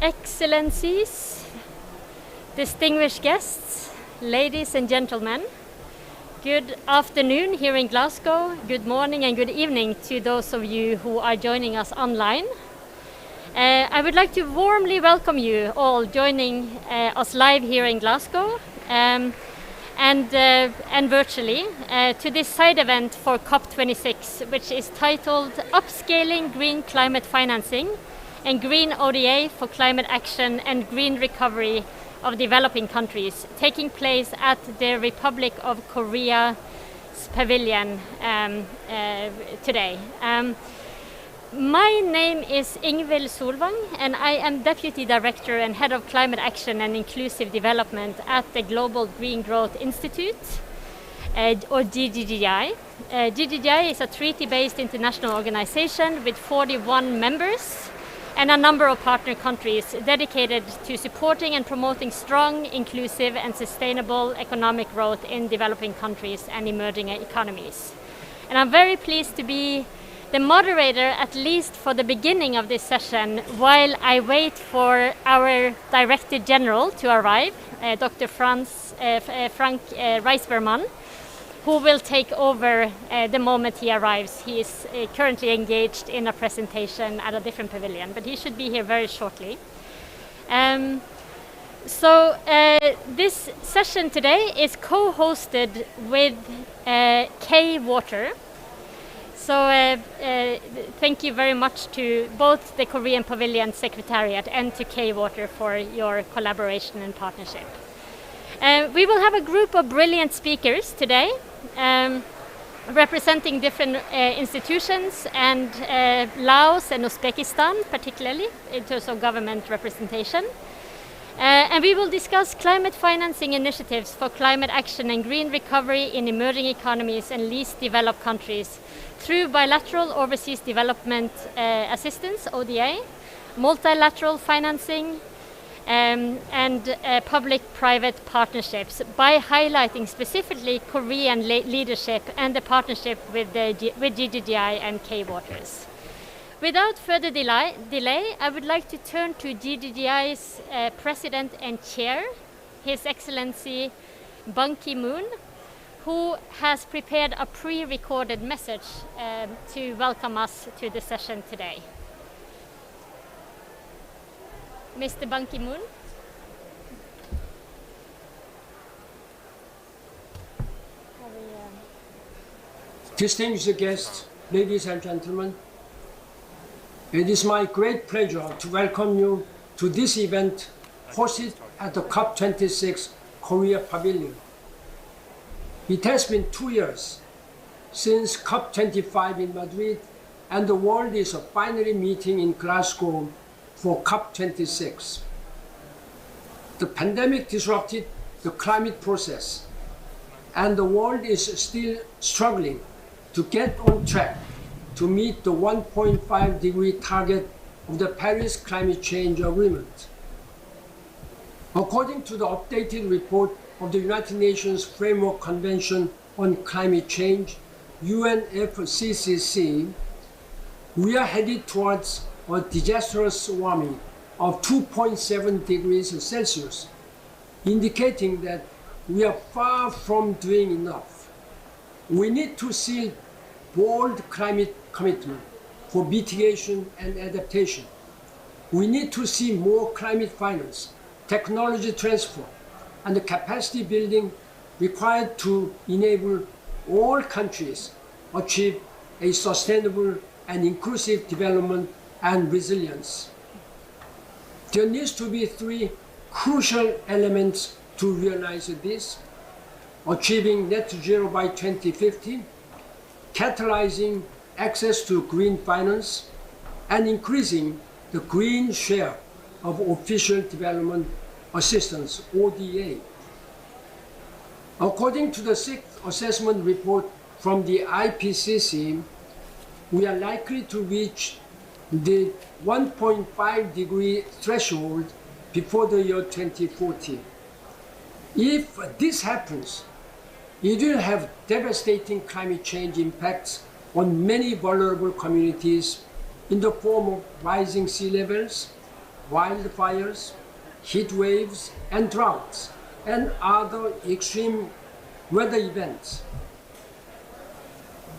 Excellencies, distinguished guests, ladies and gentlemen, good afternoon here in Glasgow, good morning and good evening to those of you who are joining us online. I would like to warmly welcome you all joining us live here in Glasgow and virtually to this side event for COP26, which is titled Upscaling Green Climate Financing and Green ODA for Climate Action and Green Recovery of Developing Countries, taking place at the Republic of Korea's Pavilion today. My name is Ingvild Solvang, and I am Deputy Director and Head of Climate Action and Inclusive Development at the Global Green Growth Institute, or GGI. GGI is a treaty-based international organization with 41 members and a number of partner countries dedicated to supporting and promoting strong, inclusive and sustainable economic growth in developing countries and emerging economies. And I'm very pleased to be the moderator, at least for the beginning of this session, while I wait for our Director General to arrive, Dr. Frank Reisberman, who will take over the moment he arrives. He is currently engaged in a presentation at a different pavilion, but he should be here very shortly. This session today is co-hosted with K-Water. So thank you very much to both the Korean Pavilion Secretariat and to K-Water for your collaboration and partnership. We will have a group of brilliant speakers today, representing different institutions and Laos and Uzbekistan, particularly in terms of government representation. And we will discuss climate financing initiatives for climate action and green recovery in emerging economies and least developed countries through bilateral overseas development assistance, ODA, multilateral financing, and public-private partnerships, by highlighting specifically Korean leadership and the partnership with GGI and K-Waters. Without further delay, I would like to turn to GGI's President and Chair, His Excellency Ban Ki-moon, who has prepared a pre-recorded message to welcome us to the session today. Mr. Ban Ki-moon. Distinguished guests, ladies and gentlemen, it is my great pleasure to welcome you to this event hosted at the COP26 Korea Pavilion. It has been 2 years since COP25 in Madrid, and the world is finally meeting in Glasgow for COP26. The pandemic disrupted the climate process, and the world is still struggling to get on track to meet the 1.5-degree target of the Paris Climate Change Agreement. According to the updated report of the United Nations Framework Convention on Climate Change, UNFCCC, we are headed towards a disastrous warming of 2.7 degrees Celsius, indicating that we are far from doing enough. We need to see bold climate commitment for mitigation and adaptation. We need to see more climate finance, technology transfer, and the capacity building required to enable all countries achieve a sustainable and inclusive development and resilience. There needs to be 3 crucial elements to realize this: achieving net zero by 2050, catalyzing access to green finance, and increasing the green share of official development assistance, ODA. According to the 6th assessment report from the IPCC, we are likely to reach the 1.5-degree threshold before the year 2040. If this happens, it will have devastating climate change impacts on many vulnerable communities in the form of rising sea levels, wildfires, heat waves, and droughts, and other extreme weather events.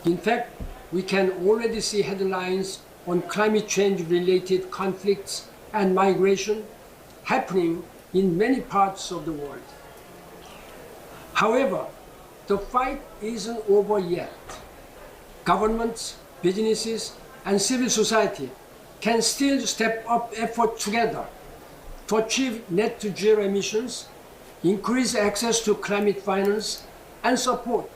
In fact, we can already see headlines on climate change-related conflicts and migration happening in many parts of the world. However, the fight isn't over yet. Governments, businesses, and civil society can still step up effort together to achieve net zero emissions, increase access to climate finance, and support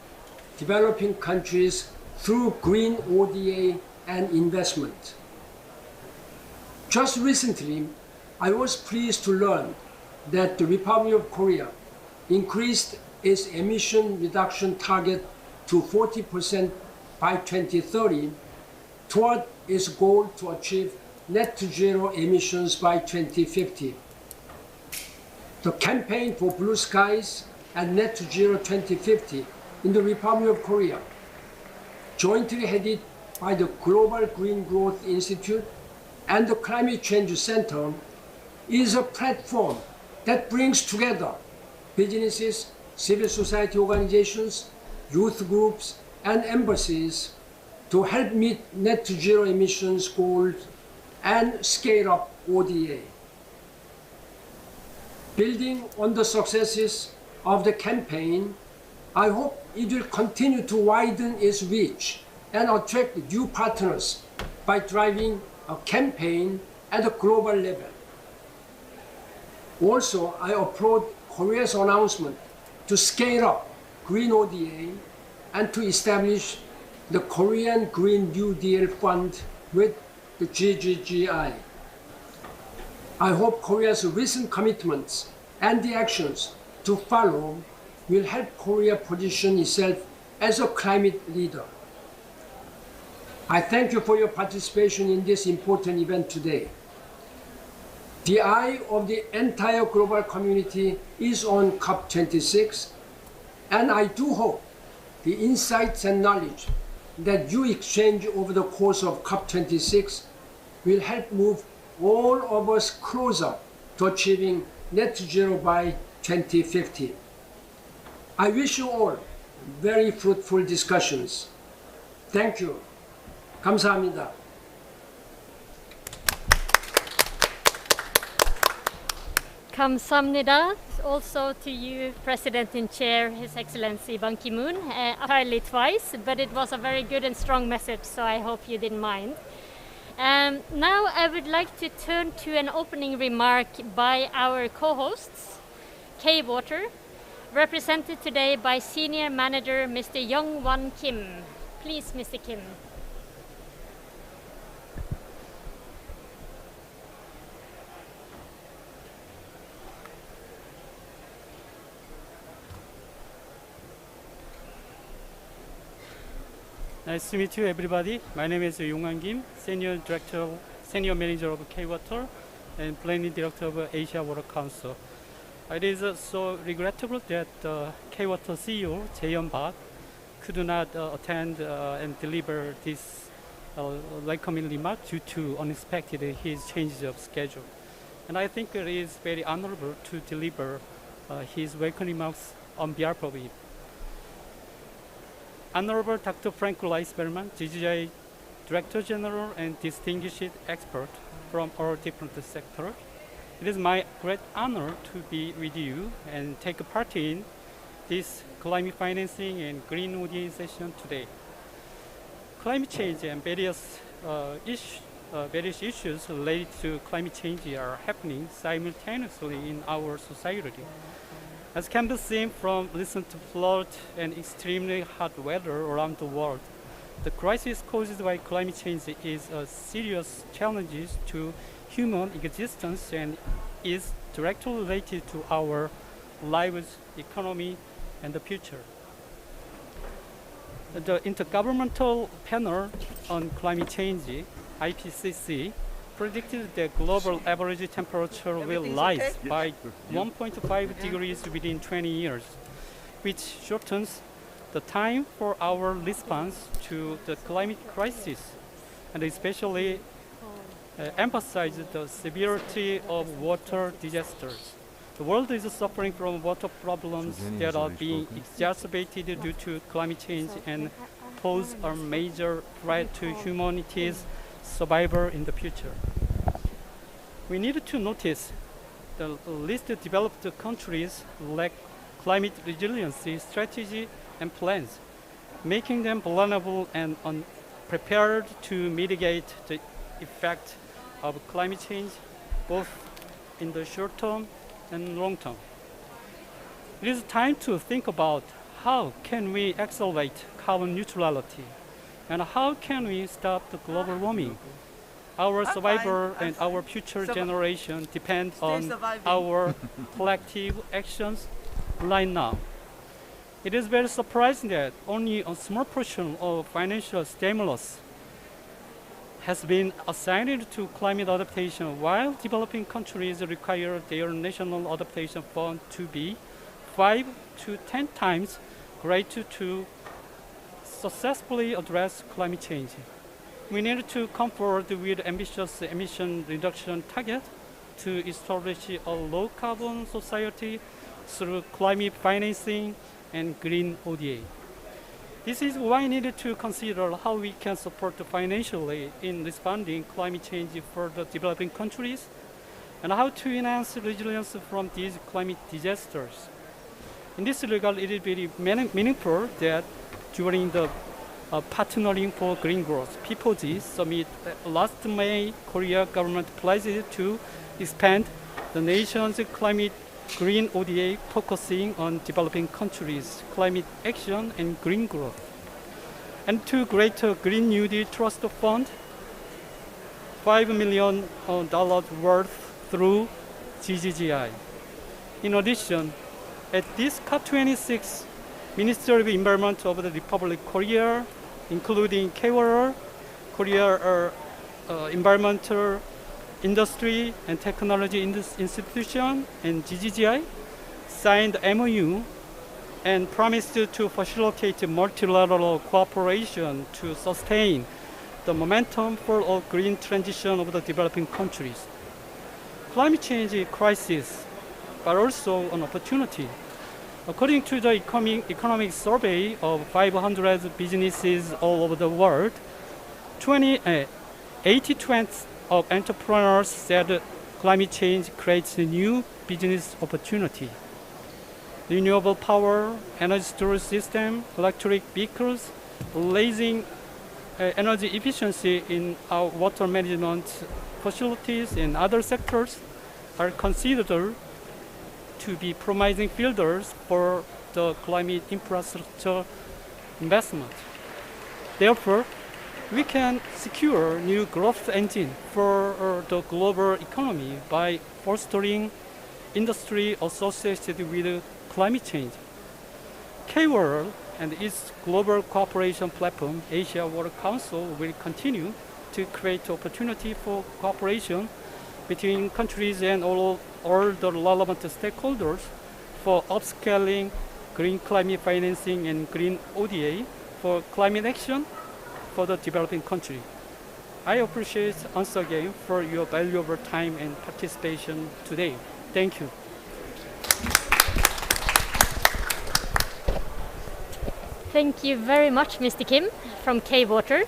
developing countries through green ODA and investment. Just recently, I was pleased to learn that the Republic of Korea increased its emission reduction target to 40% by 2030 toward its goal to achieve net zero emissions by 2050. The campaign for blue skies and net zero 2050 in the Republic of Korea, jointly headed by the Global Green Growth Institute and the Climate Change Center, is a platform that brings together businesses, civil society organizations, youth groups, and embassies to help meet net zero emissions goals and scale up ODA. Building on the successes of the campaign, I hope it will continue to widen its reach and attract new partners by driving a campaign at a global level. Also, I applaud Korea's announcement to scale up Green ODA and to establish the Korean Green New Deal Fund with the Ggi. I hope Korea's recent commitments and the actions to follow will help Korea position itself as a climate leader. I thank you for your participation in this important event today. The eye of the entire global community is on COP26, and I do hope the insights and knowledge that you exchange over the course of COP26 will help move all of us closer to achieving net zero by 2050. I wish you all very fruitful discussions. Thank you. 감사합니다. Kamsamnida also to you, President in Chair, His Excellency Ban Ki-moon, entirely twice, but it was a very good and strong message, so I hope you didn't mind. Now I would like to turn to an opening remark by our co-hosts, K-Water, represented today by Senior Manager Mr. Young-Won Kim. Please, Mr. Kim. Nice to meet you, everybody. My name is Yong-Won Kim, Senior Manager of K-Water and Planning Director of Asia Water Council. It is so regrettable that K-Water CEO Jae-yeon Park could not attend and deliver this welcoming remark due to unexpected his change of schedule. And I think it is very honorable to deliver his welcome remarks on behalf of him. Honorable Dr. Frank Leisberman, GGI Director General and distinguished expert from all different sectors. It is my great honor to be with you and take part in this climate financing and green ODA session today. Climate change and various issues related to climate change are happening simultaneously in our society. As can be seen from recent flood and extremely hot weather around the world, the crisis caused by climate change is a serious challenge to human existence and is directly related to our lives, economy, and the future. The Intergovernmental Panel on Climate Change, IPCC, predicted that global average temperature will rise by 1.5 degrees within 20 years, which shortens the time for our response to the climate crisis, and especially emphasized the severity of water disasters. The world is suffering from water problems that are being exacerbated due to climate change and pose a major threat to humanity's survival in the future. We need to notice the least developed countries lack climate resiliency strategy and plans, making them vulnerable and unprepared to mitigate the effect of climate change, both in the short term and long term. It is time to think about how can we accelerate carbon neutrality and how can we stop the global warming. Our survival and our future generation depend on our collective actions right now. It is very surprising that only a small portion of financial stimulus has been assigned to climate adaptation, while developing countries require their national adaptation fund to be 5 to 10 times greater to successfully address climate change. We need to come forward with ambitious emission reduction target to establish a low-carbon society through climate financing and green ODA. This is why we need to consider how we can support financially in responding climate change for the developing countries and how to enhance resilience from these climate disasters. In this regard, it is very meaningful that during the Partnering for Green Growth (PPG) summit last May, Korea government pledged to expand the nation's climate green ODA, focusing on developing countries' climate action and green growth, and to create a Green New Deal Trust Fund, $5 million worth through Ggi. In addition, at this COP26, Ministry of Environment of the Republic of Korea, including KEITI, Korea Environmental Industry and Technology Institution, and Ggi, signed MOU and promised to facilitate multilateral cooperation to sustain the momentum for a green transition of the developing countries. Climate change is a crisis, but also an opportunity. According to the economic survey of 500 businesses all over the world, 80% of entrepreneurs said climate change creates a new business opportunity. Renewable power, energy storage system, electric vehicles, raising energy efficiency in our water management facilities and other sectors are considered to be promising fields for the climate infrastructure investment. Therefore, we can secure new growth engine for the global economy by fostering industry associated with climate change. KEITI and its global cooperation platform, Asia Water Council, will continue to create opportunity for cooperation between countries and all the relevant stakeholders for upscaling green climate financing and green ODA for climate action for the developing country. I appreciate once again for your valuable time and participation today. Thank you. Thank you very much, Mr. Kim from K-Water.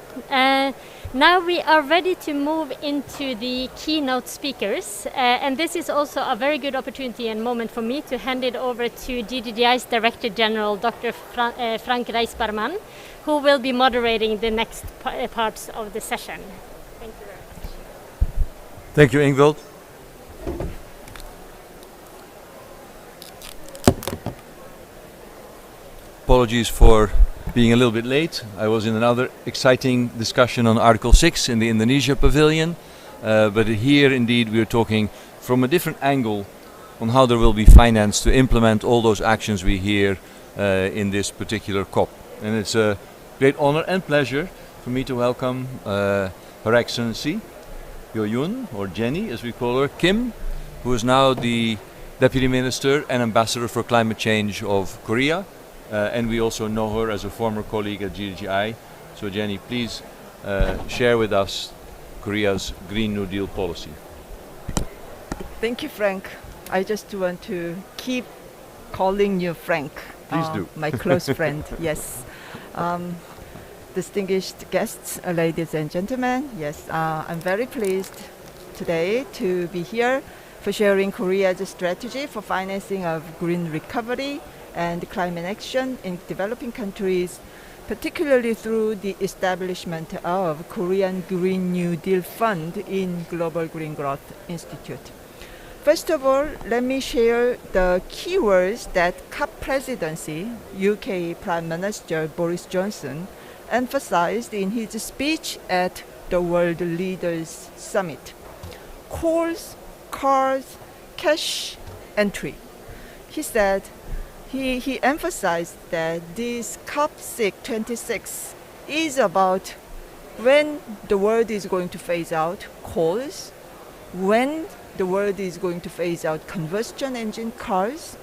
Now we are ready to move into the keynote speakers, and this is also a very good opportunity and moment for me to hand it over to GGI's Director General, Dr. Frank Reisbarman, who will be moderating the next parts of the session. Thank you very much. Thank you, Ingvild. Apologies for being a little bit late. I was in another exciting discussion on Article 6 in the Indonesia pavilion, but here indeed we are talking from a different angle on how there will be finance to implement all those actions we hear in this particular COP. And it's a great honor and pleasure for me to welcome Her Excellency Yo-Yoon, or Jenny as we call her, Kim, who is now the Deputy Minister and Ambassador for Climate Change of Korea. And we also know her as a former colleague at GGI. So Jenny, please share with us Korea's Green New Deal policy? Thank you, Frank. I just want to keep calling you Frank. Please do. My close friend, yes. Distinguished guests, ladies and gentlemen, yes, I'm very pleased today to be here for sharing Korea's strategy for financing of green recovery and climate action in developing countries, particularly through the establishment of Korean Green New Deal Fund in Global Green Growth Institute. First of all, let me share the keywords that COP presidency, UK Prime Minister Boris Johnson, emphasized in his speech at the World Leaders Summit. Coals, cars, cash, and tree. He said, he emphasized that this COP26 is about when the world is going to phase out coals, when the world is going to phase out combustion engine cars,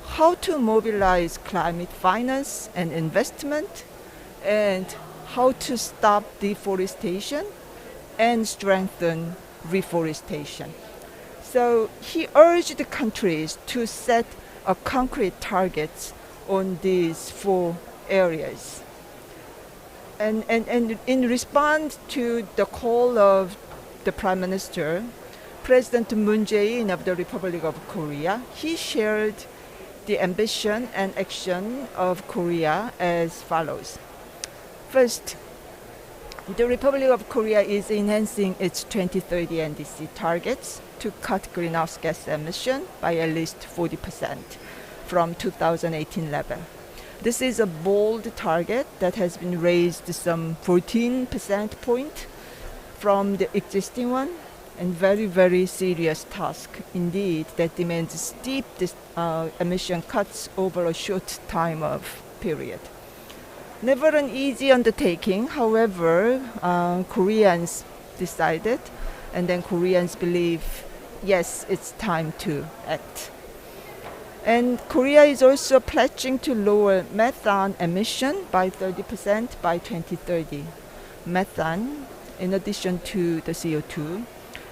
how to mobilize climate finance and investment, and how to stop deforestation and strengthen reforestation. So he urged the countries to set concrete targets on these 4 areas. And in response to the call of the Prime Minister, President Moon Jae-in of the Republic of Korea, he shared the ambition and action of Korea as follows. First, the Republic of Korea is enhancing its 2030 NDC targets to cut greenhouse gas emission by at least 40% from 2018 level. This is a bold target that has been raised some 14 percentage point from the existing one, and very, very serious task indeed that demands steep emission cuts over a short time of period. Never an easy undertaking, however, Koreans decided, and then Koreans believe, yes, it's time to act. And Korea is also pledging to lower methane emission by 30% by 2030. Methane, in addition to the CO2,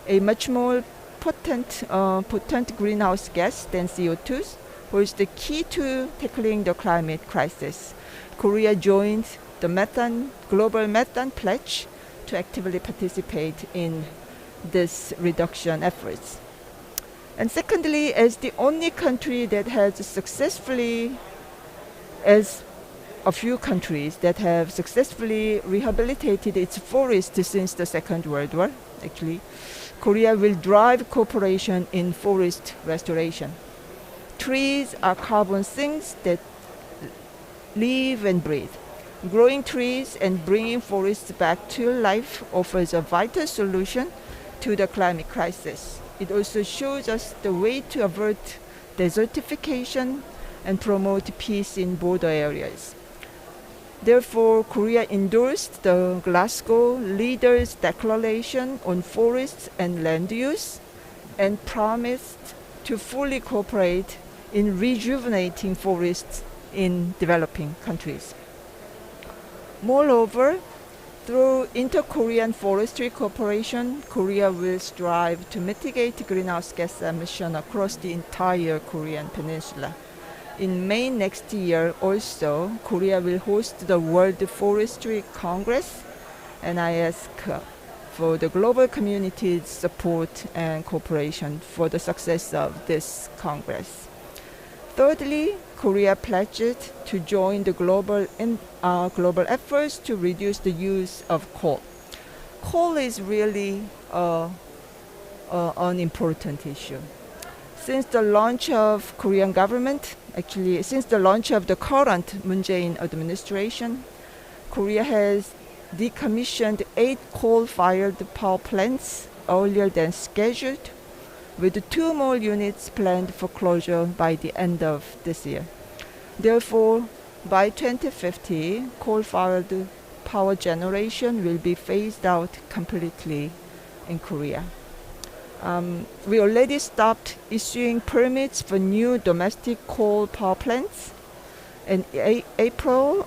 a much more potent greenhouse gas than CO2, was the key to tackling the climate crisis. Korea joined the global methane pledge to actively participate in this reduction efforts. And secondly, as the only country that has successfully, as a few countries that have successfully rehabilitated its forests since the Second World War, actually, Korea will drive cooperation in forest restoration. Trees are carbon sinks that live and breathe. Growing trees and bringing forests back to life offers a vital solution to the climate crisis. It also shows us the way to avert desertification and promote peace in border areas. Therefore, Korea endorsed the Glasgow Leaders' Declaration on Forests and Land Use and promised to fully cooperate in rejuvenating forests in developing countries. Moreover, through inter-Korean forestry cooperation, Korea will strive to mitigate greenhouse gas emission across the entire Korean peninsula. In May next year also, Korea will host the World Forestry Congress, and I ask for the global community's support and cooperation for the success of this Congress. Thirdly, Korea pledged to join the global efforts to reduce the use of coal. Coal is really an important issue. Since the launch of Korean government, since the launch of the current Moon Jae-in administration, Korea has decommissioned 8 coal-fired power plants earlier than scheduled, with 2 more units planned for closure by the end of this year. Therefore, by 2050, coal-fired power generation will be phased out completely in Korea. We already stopped issuing permits for new domestic coal power plants, In April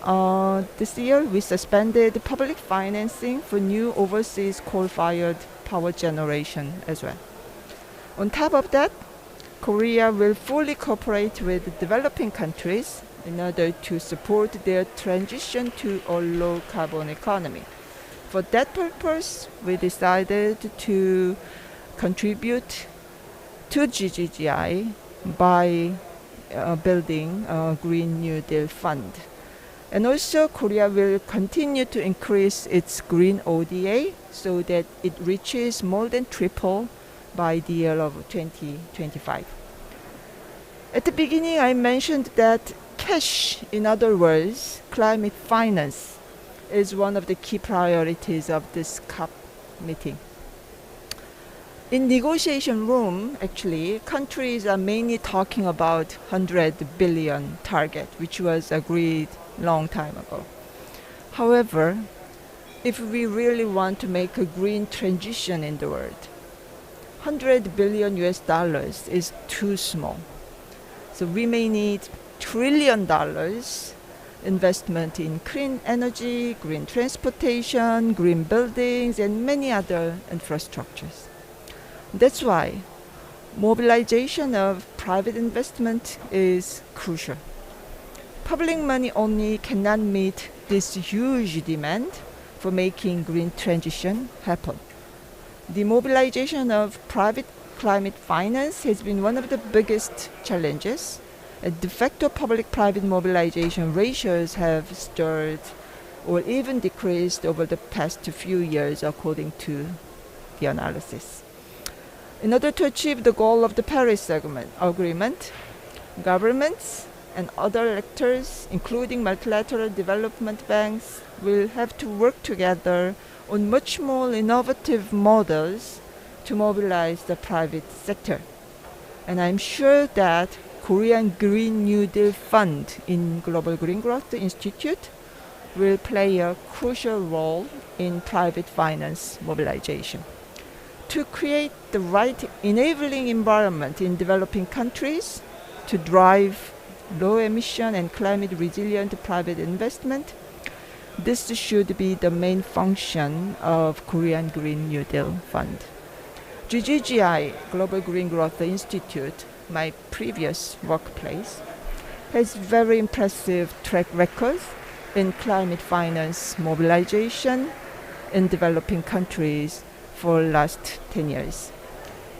this year, we suspended public financing for new overseas coal-fired power generation as well. On top of that, Korea will fully cooperate with developing countries in order to support their transition to a low-carbon economy. For that purpose, we decided to contribute to GGI by building a Green New Deal Fund. And also, Korea will continue to increase its Green ODA so that it reaches more than triple by the year of 2025. At the beginning, I mentioned that cash, in other words, climate finance, is one of the key priorities of this COP meeting. In negotiation room, actually, countries are mainly talking about 100 billion target, which was agreed long time ago. However, if we really want to make a green transition in the world, 100 billion US dollars is too small. So we may need $1 trillion investment in clean energy, green transportation, green buildings, and many other infrastructures. That's why mobilization of private investment is crucial. Public money only cannot meet this huge demand for making green transition happen. The mobilization of private climate finance has been one of the biggest challenges. De facto public-private mobilization ratios have stalled or even decreased over the past few years according to the analysis. In order to achieve the goal of the Paris Agreement, governments and other actors, including multilateral development banks, will have to work together on much more innovative models to mobilize the private sector. And I'm sure that Korean Green New Deal Fund in Global Green Growth Institute will play a crucial role in private finance mobilization. To create the right enabling environment in developing countries to drive low emission and climate resilient private investment, this should be the main function of Korean Green New Deal Fund. Ggi, Global Green Growth Institute, my previous workplace, has very impressive track records in climate finance mobilization in developing countries for last 10 years.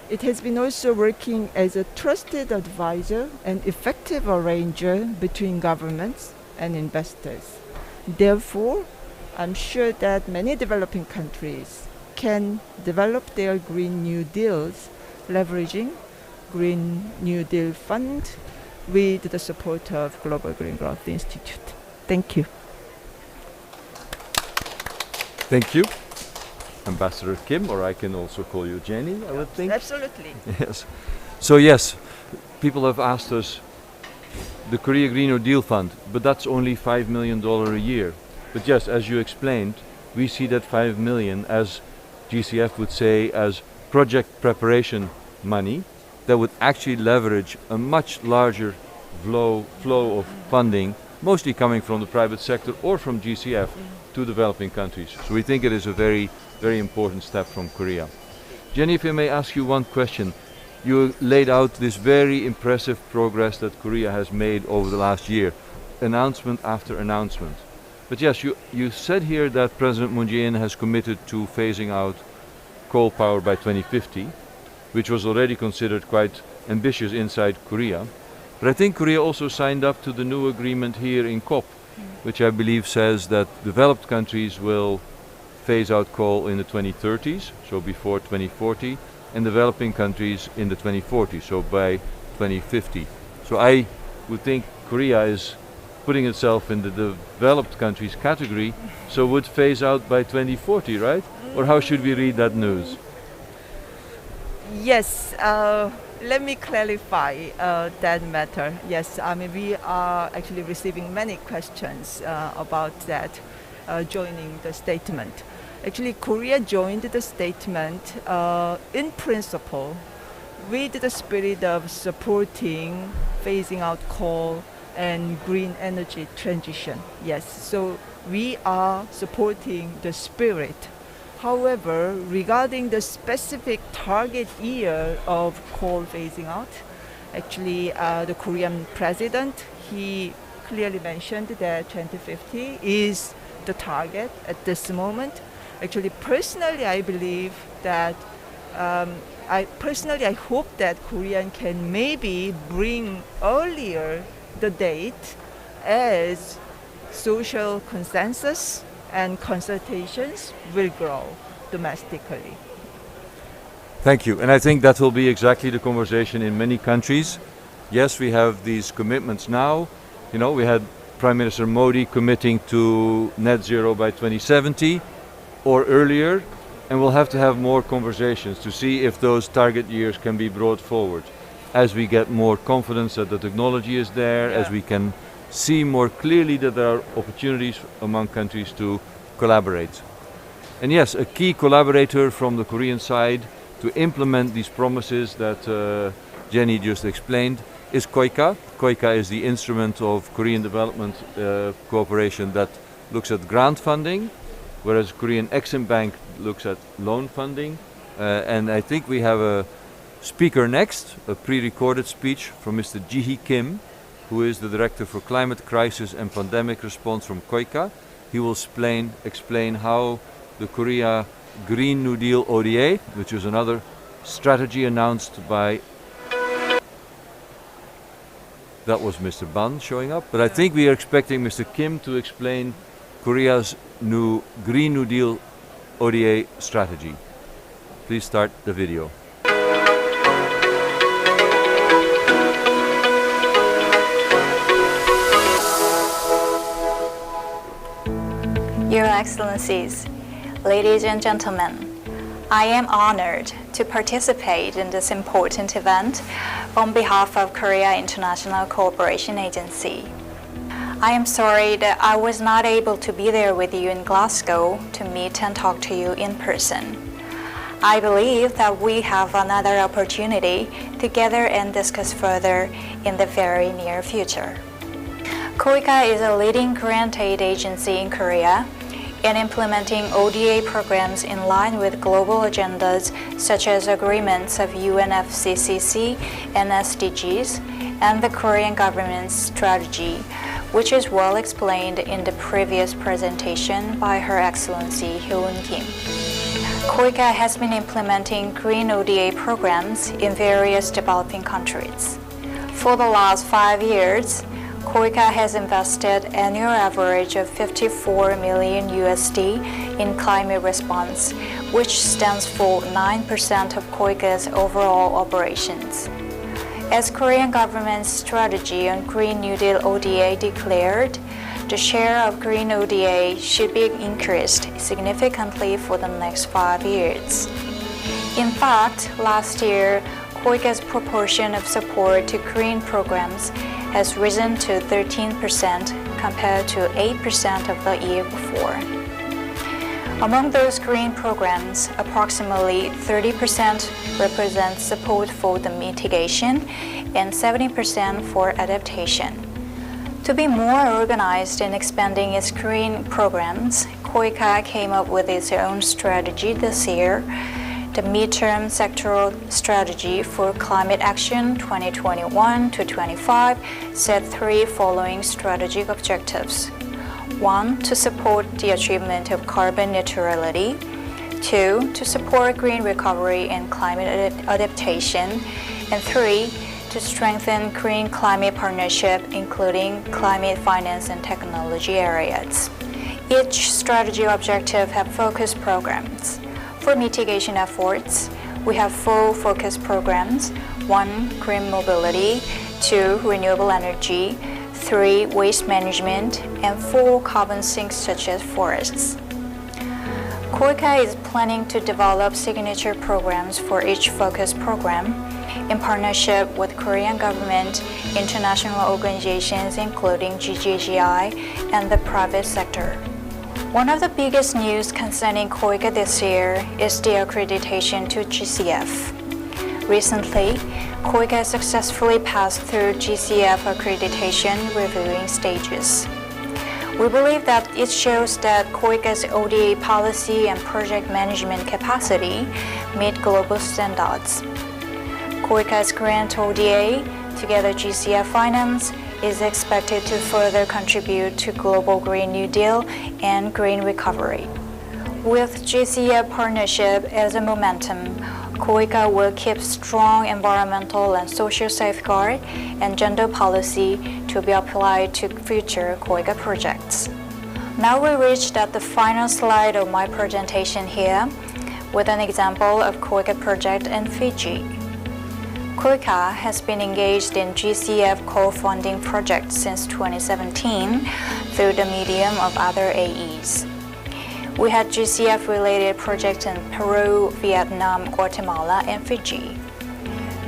It has been also working as a trusted advisor and effective arranger between governments and investors. Therefore, I'm sure that many developing countries can develop their Green New Deals leveraging Green New Deal Fund with the support of Global Green Growth Institute. Thank you. Thank you, Ambassador Kim, or I can also call you Jenny, I would think. Absolutely. Yes. So yes, people have asked us, the Korea Green New Deal Fund, but that's only $5 million a year. But yes, as you explained, we see that 5 million, as GCF would say, as project preparation money that would actually leverage a much larger flow of funding, mostly coming from the private sector or from GCF to developing countries. So we think it is a very, very important step from Korea. Jenny, if I may ask you one question. You laid out this very impressive progress that Korea has made over the last year, announcement after announcement. But yes, you said here that President Moon Jae-in has committed to phasing out coal power by 2050, which was already considered quite ambitious inside Korea. But I think Korea also signed up to the new agreement here in COP, which I believe says that developed countries will phase out coal in the 2030s, so before 2040, and developing countries in the 2040s, so by 2050. So I would think Korea is putting itself in the developed countries category, so would phase out by 2040, right? Or how should we read that news? Yes, let me clarify that matter. Yes, I mean, we are actually receiving many questions about that joining the statement. Actually, Korea joined the statement in principle with the spirit of supporting phasing out coal and green energy transition. Yes, so we are supporting the spirit. However, regarding the specific target year of coal phasing out, actually the Korean president, he clearly mentioned that 2050 is the target at this moment. Actually, personally, I believe that I hope that Korea can maybe bring earlier the date as social consensus and consultations will grow domestically. Thank you. And I think that will be exactly the conversation in many countries. Yes, we have these commitments now. You know, we had Prime Minister Modi committing to net zero by 2070 or earlier, and we'll have to have more conversations to see if those target years can be brought forward. As we get more confidence that the technology is there, as we can see more clearly that there are opportunities among countries to collaborate. And yes, a key collaborator from the Korean side to implement these promises that Jenny just explained is KEITI. KEITI is the instrument of Korean development cooperation that looks at grant funding, whereas Korean Exim Bank looks at loan funding. And I think we have a speaker next, a pre-recorded speech from Mr. Ggi Kim, who is the Director for Climate Crisis and Pandemic Response from KEITI. He will explain how the Korea Green New Deal ODA, which is another strategy announced by... That was Mr. Ban showing up, but I think we are expecting Mr. Kim to explain Korea's new Green New Deal ODA strategy. Please start the video. Your Excellencies, ladies and gentlemen, I am honored to participate in this important event on behalf of Korea International Cooperation Agency. I am sorry that I was not able to be there with you in Glasgow to meet and talk to you in person. I believe that we have another opportunity to gather and discuss further in the very near future. KEITI is a leading grant aid agency in Korea in implementing ODA programs in line with global agendas such as agreements of UNFCCC and SDGs and the Korean government's strategy, which is well explained in the previous presentation by Her Excellency Hyun Kim. KEITI has been implementing green ODA programs in various developing countries. For the last 5 years, KEITI has invested annual average of $54 million in climate response, which stands for 9% of KEITI's overall operations. As Korean government's strategy on Green New Deal ODA declared, the share of green ODA should be increased significantly for the next 5 years. In fact, last year, KEITI's proportion of support to green programs has risen to 13% compared to 8% of the year before. Among those green programs, approximately 30% represents support for the mitigation and 70% for adaptation. To be more organized in expanding its green programs, KEITI came up with its own strategy this year. The midterm sectoral strategy for climate action 2021 to 25 set 3 following strategic objectives. 1. To support the achievement of carbon neutrality. 2. To support green recovery and climate adaptation. And 3. To strengthen green climate partnership, including climate finance and technology areas. Each strategy objective have focused programs. For mitigation efforts, we have 4 focus programs: 1. Green mobility, 2. Renewable energy, 3. Waste management, and 4. Carbon sinks such as forests. KEITI is planning to develop signature programs for each focus program in partnership with Korean government, international organizations including Ggi, and the private sector. One of the biggest news concerning KEITI this year is the accreditation to GCF. Recently, KEITI successfully passed through GCF accreditation reviewing stages. We believe that it shows that KEITI's ODA policy and project management capacity meet global standards. KEITI's grant ODA, together GCF Finance, is expected to further contribute to global Green New Deal and green recovery. With GCF partnership as a momentum, KEITI will keep strong environmental and social safeguard and gender policy to be applied to future KEITI projects. Now we reached at the final slide of my presentation here with an example of KEITI project in Fiji. KEITI has been engaged in GCF co-funding projects since 2017 through the medium of other AEs. We had GCF-related projects in Peru, Vietnam, Guatemala, and Fiji.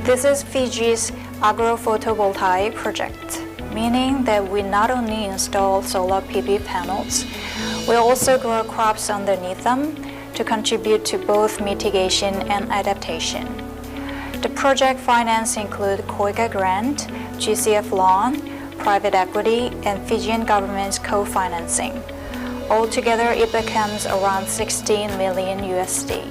This is Fiji's agro-photovoltaic project, meaning that we not only install solar PV panels, we also grow crops underneath them to contribute to both mitigation and adaptation. The project finance include KEITI grant, GCF loan, private equity, and Fijian government's co-financing. Altogether, it becomes around 16 million USD.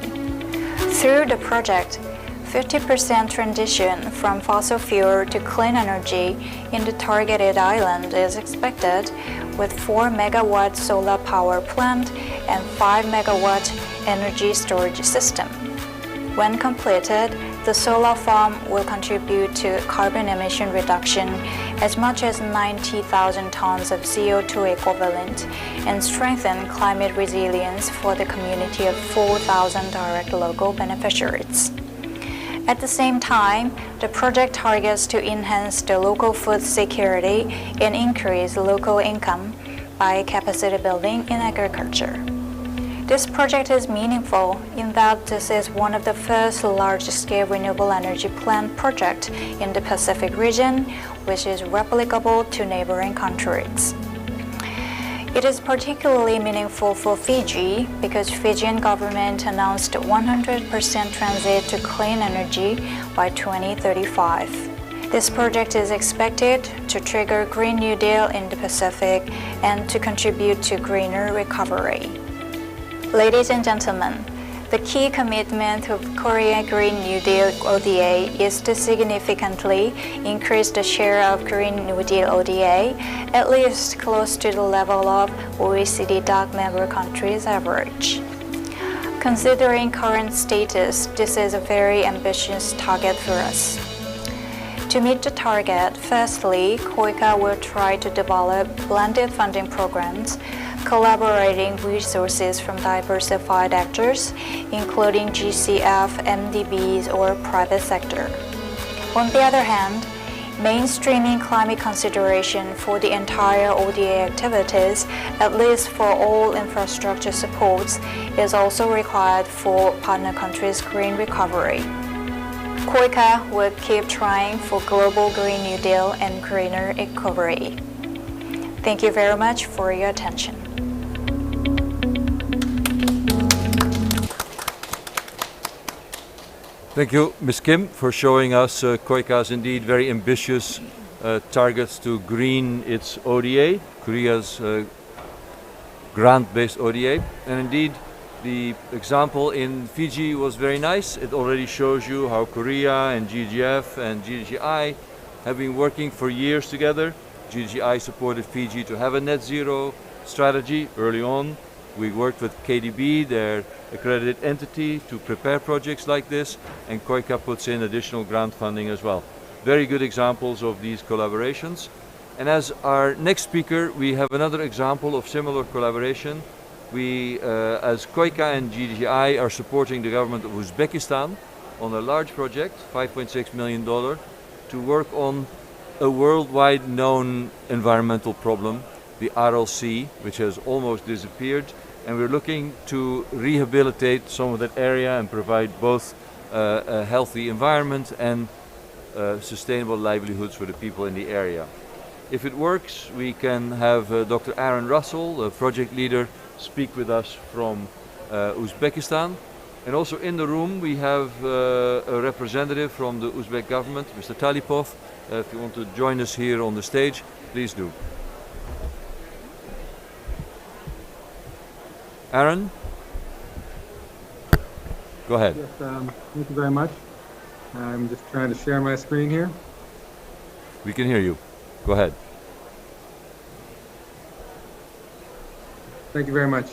Through the project, 50% transition from fossil fuel to clean energy in the targeted island is expected, with 4 megawatt solar power plant and 5 megawatt energy storage system. When completed, the solar farm will contribute to carbon emission reduction as much as 90,000 tons of CO2 equivalent and strengthen climate resilience for the community of 4,000 direct local beneficiaries. At the same time, the project targets to enhance the local food security and increase local income by capacity building in agriculture. This project is meaningful in that this is one of the first large-scale renewable energy plant project in the Pacific region, which is replicable to neighboring countries. It is particularly meaningful for Fiji because Fijian government announced 100% transit to clean energy by 2035. This project is expected to trigger Green New Deal in the Pacific and to contribute to greener recovery. Ladies and gentlemen, the key commitment of Korea Green New Deal ODA is to significantly increase the share of Green New Deal ODA, at least close to the level of OECD DAC member countries' average. Considering current status, this is a very ambitious target for us. To meet the target, firstly, KEITI will try to develop blended funding programs collaborating resources from diversified actors, including GCF, MDBs, or private sector. On the other hand, mainstreaming climate consideration for the entire ODA activities, at least for all infrastructure supports, is also required for partner countries' green recovery. KEITI will keep trying for global Green New Deal and greener recovery. Thank you very much for your attention. Thank you, Ms. Kim, for showing us KEITI's indeed very ambitious targets to green its ODA, Korea's grant-based ODA. And indeed, the example in Fiji was very nice. It already shows you how Korea and GGF and GGI have been working for years together. GGI supported Fiji to have a net zero strategy early on. We worked with KDB, their accredited entity, to prepare projects like this, and KEITI puts in additional grant funding as well. Very good examples of these collaborations. And as our next speaker, we have another example of similar collaboration. We, as KEITI and GGI, are supporting the government of Uzbekistan on a large project, $5.6 million, to work on a worldwide known environmental problem, the Aral Sea, which has almost disappeared, and we're looking to rehabilitate some of that area and provide both a healthy environment and sustainable livelihoods for the people in the area. If it works, we can have Dr. Aaron Russell, a project leader, speak with us from Uzbekistan. And also in the room we have a representative from the Uzbek government, Mr. Talipov. If you want to join us here on the stage, please do. Aaron? Go ahead. Yes, thank you very much. I'm just trying to share my screen here. We can hear you. Go ahead. Thank you very much.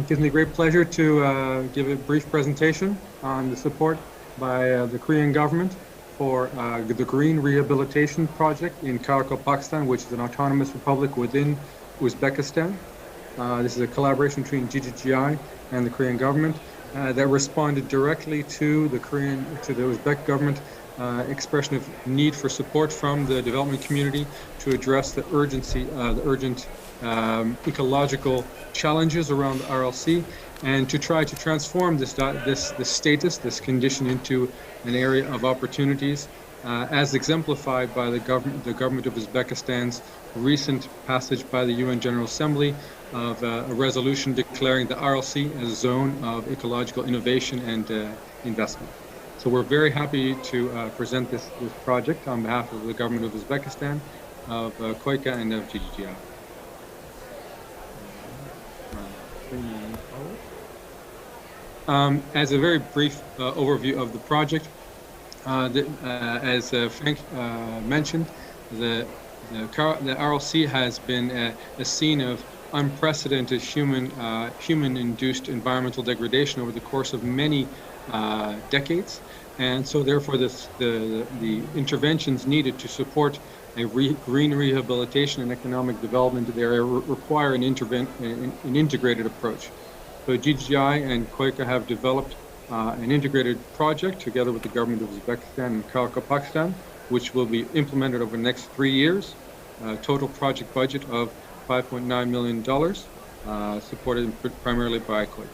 Gives me great pleasure to give a brief presentation on the support by the Korean government for the Green Rehabilitation Project in Karakorum, Pakistan, which is an autonomous republic within Uzbekistan. This is a collaboration between Ggi and the Korean government that responded directly to the Uzbek government expression of need for support from the development community to address the urgent ecological challenges around the RLC, and to try to transform this condition into an area of opportunities, as exemplified by the government of Uzbekistan's recent passage by the UN General Assembly of a resolution declaring the RLC as a zone of ecological innovation and investment. So we're very happy to present this project on behalf of the government of Uzbekistan, of KEITI, and of Ggi. As a very brief overview of the project, as Frank mentioned, the RLC has been a scene of unprecedented human-induced environmental degradation over the course of many decades, and so therefore the interventions needed to support a green rehabilitation and economic development of the area require an integrated approach. So Ggi and KEITI have developed an integrated project together with the government of Uzbekistan and Karakorum, Pakistan, which will be implemented over the next 3 years. Total project budget of $5.9 million, supported primarily by KEITI.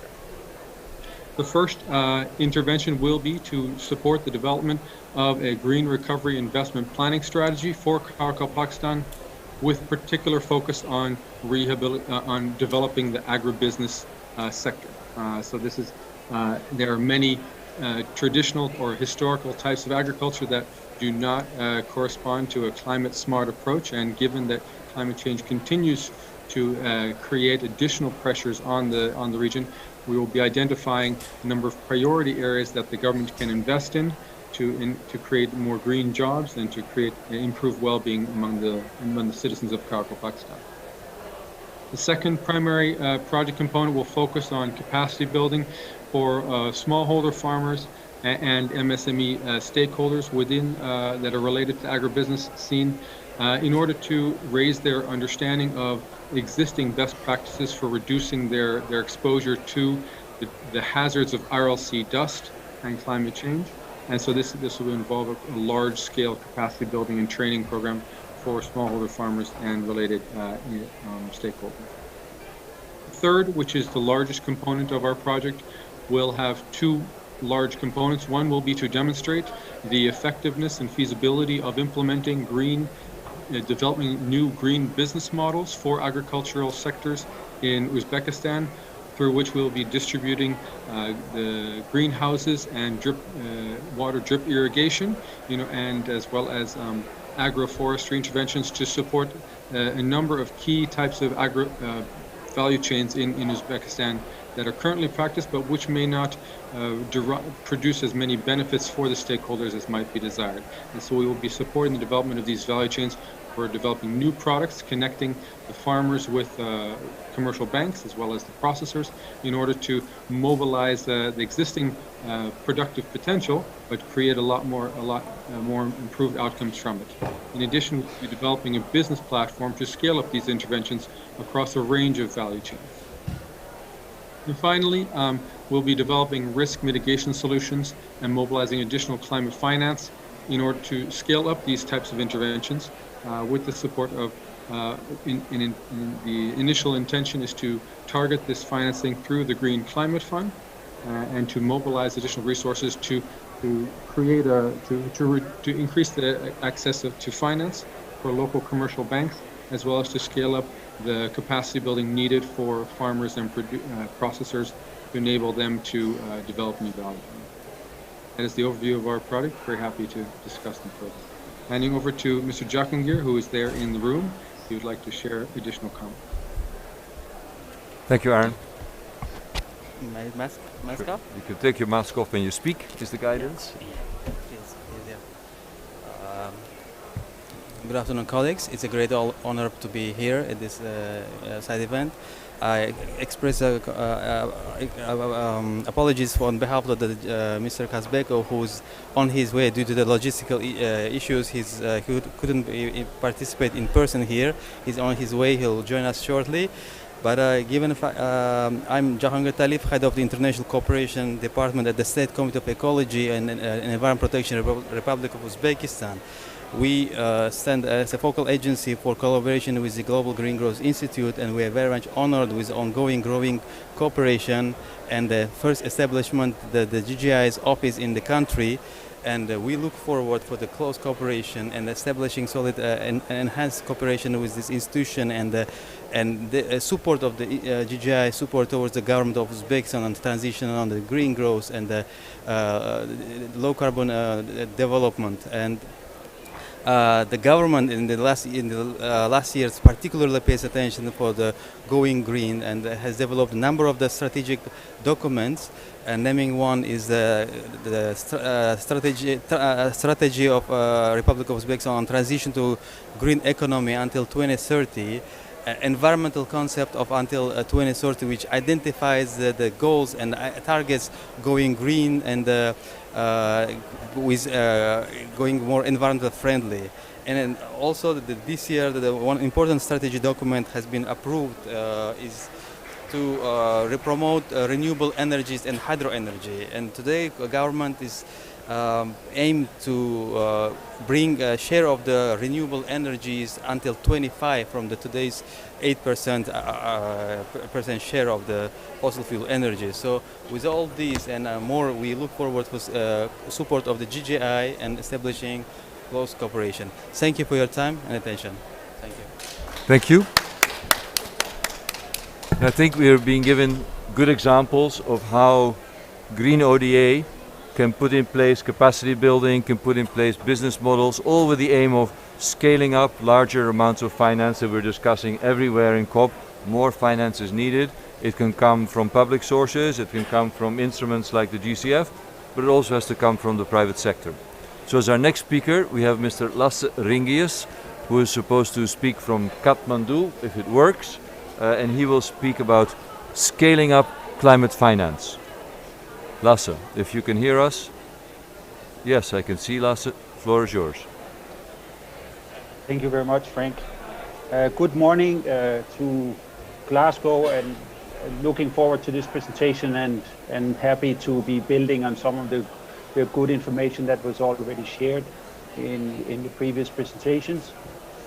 The first intervention will be to support the development of a green recovery investment planning strategy for Karakorum, Pakistan, with particular focus on developing the agribusiness sector. So this is there are many traditional or historical types of agriculture that do not correspond to a climate smart approach, and given that climate change continues to create additional pressures on the region, we will be identifying a number of priority areas that the government can invest in to create more green jobs and to create improved well-being among the citizens of Karakorum, Pakistan. The second primary project component will focus on capacity building for smallholder farmers and MSME stakeholders within that are related to agribusiness scene, in order to raise their understanding of existing best practices for reducing their exposure to the hazards of RLC dust and climate change. And so this will involve a large-scale capacity building and training program for smallholder farmers and related stakeholders. Third, which is the largest component of our project, will have two large components. One will be to demonstrate the effectiveness and feasibility of implementing developing new green business models for agricultural sectors in Uzbekistan, through which we'll be distributing the greenhouses and water drip irrigation, and as well as agroforestry interventions to support a number of key types of value chains in Uzbekistan that are currently practiced, but which may not produce as many benefits for the stakeholders as might be desired. And so we will be supporting the development of these value chains for developing new products, connecting the farmers with commercial banks as well as the processors, in order to mobilize the existing productive potential, but create a lot more improved outcomes from it. In addition, we'll be developing a business platform to scale up these interventions across a range of value chains. And finally, we'll be developing risk mitigation solutions and mobilizing additional climate finance in order to scale up these types of interventions with the support of, the initial intention is to target this financing through the Green Climate Fund and to mobilize additional resources to create to increase the access to finance for local commercial banks, as well as to scale up the capacity building needed for farmers and processors to enable them to develop new value. That is the overview of our product. Very happy to discuss them further. Handing over to Mr. Jakongir, who is there in the room. He would like to share additional comments. Thank you, Aaron. My mask off? You can take your mask off when you speak, is the guidance. Good afternoon, colleagues. It's a great honor to be here at this side event. I express apologies on behalf of Mr. Kazbeko, who's on his way due to the logistical issues. He couldn't participate in person here. He's on his way. He'll join us shortly. But I'm Jahangir Talif, head of the International Cooperation Department at the State Committee of Ecology and Environment Protection, Republic of Uzbekistan. We stand as a focal agency for collaboration with the Global Green Growth Institute, and we are very much honored with ongoing growing cooperation and the first establishment, the GGI's office in the country. And we look forward for the close cooperation and establishing solid and enhanced cooperation with this institution and the support of the GGI support towards the government of Uzbekistan on transition on the green growth and the low carbon development. And the government in the last years particularly pays attention for the going green and has developed a number of the strategic documents. And naming one is the strategy of Republic of Uzbekistan on transition to green economy until 2030, environmental concept of until 2030, which identifies the goals and targets going green and with going more environmental friendly. And then also this year, the one important strategy document has been approved is to promote renewable energies and hydro energy. And today, government is aimed to bring a share of the renewable energies until 25 from the today's 8% share of the fossil fuel energy. So with all these and more, we look forward to support of the GGI and establishing close cooperation. Thank you for your time and attention. Thank you. Thank you. I think we are being given good examples of how Green ODA can put in place capacity building, can put in place business models, all with the aim of scaling up larger amounts of finance that we're discussing everywhere in COP. More finance is needed. It can come from public sources, it can come from instruments like the GCF, but it also has to come from the private sector. So as our next speaker, we have Mr. Lasse Ringius, who is supposed to speak from Kathmandu, if it works. And he will speak about scaling up climate finance. Lasse, if you can hear us. Yes, I can see Lasse. Floor is yours. Thank you very much, Frank. Good morning to Glasgow, and looking forward to this presentation and happy to be building on some of the good information that was already shared in the previous presentations.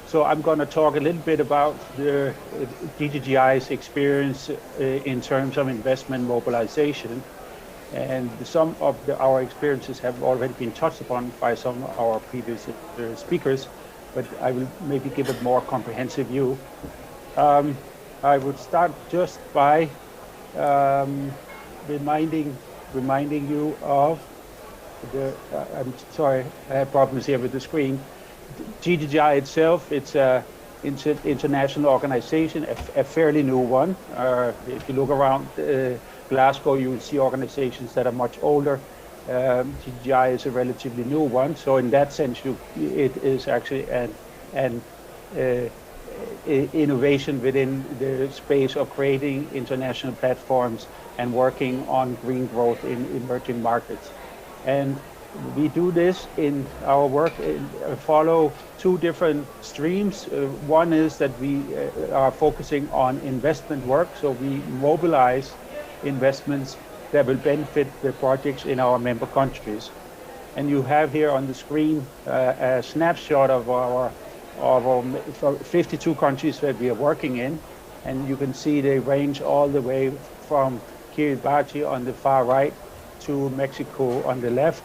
So I'm going to talk a little bit about the GGI's experience in terms of investment mobilization. And some of our experiences have already been touched upon by some of our previous speakers, but I will maybe give a more comprehensive view. I would start just by reminding you of the, I'm sorry, I have problems here with the screen. GGI itself, it's an international organization, a fairly new one. If you look around Glasgow, you will see organizations that are much older. GGI is a relatively new one, so in that sense, it is actually an innovation within the space of creating international platforms and working on green growth in emerging markets. And we do this in our work, follow two different streams. One is that we are focusing on investment work, so we mobilize investments that will benefit the projects in our member countries. And you have here on the screen a snapshot of our 52 countries that we are working in, and you can see they range all the way from Kiribati on the far right to Mexico on the left,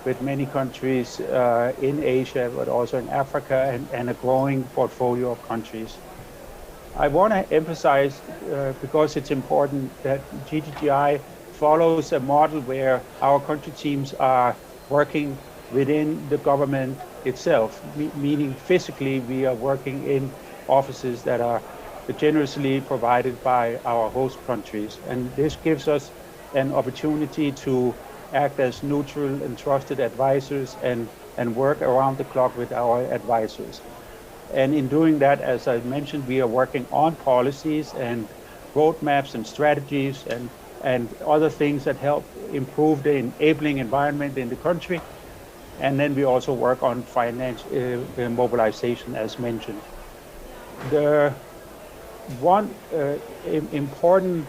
with many countries in Asia, but also in Africa, and a growing portfolio of countries. I want to emphasize, because it's important, that GGI follows a model where our country teams are working within the government itself, meaning physically we are working in offices that are generously provided by our host countries. And this gives us an opportunity to act as neutral and trusted advisors and work around the clock with our advisors. And in doing that, as I mentioned, we are working on policies and roadmaps and strategies and other things that help improve the enabling environment in the country. And then we also work on finance mobilization, as mentioned. The one important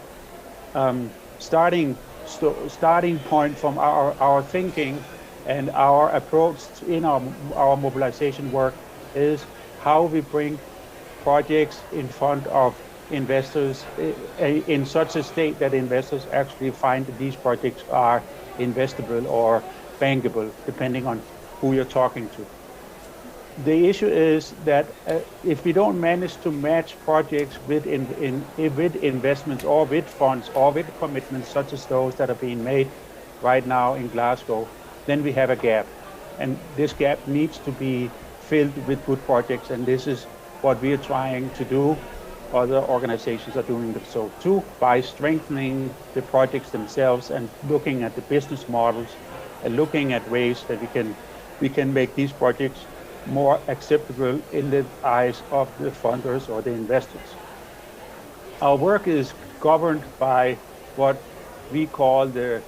starting point from our thinking and our approach in our mobilization work is how we bring projects in front of investors in such a state that investors actually find that these projects are investable or bankable, depending on who you're talking to. The issue is that if we don't manage to match projects with investments or with funds or with commitments such as those that are being made right now in Glasgow, then we have a gap. And this gap needs to be filled with good projects, and this is what we are trying to do. Other organizations are doing so too, by strengthening the projects themselves and looking at the business models and looking at ways that we can make these projects more acceptable in the eyes of the funders or the investors. Our work is governed by what we call the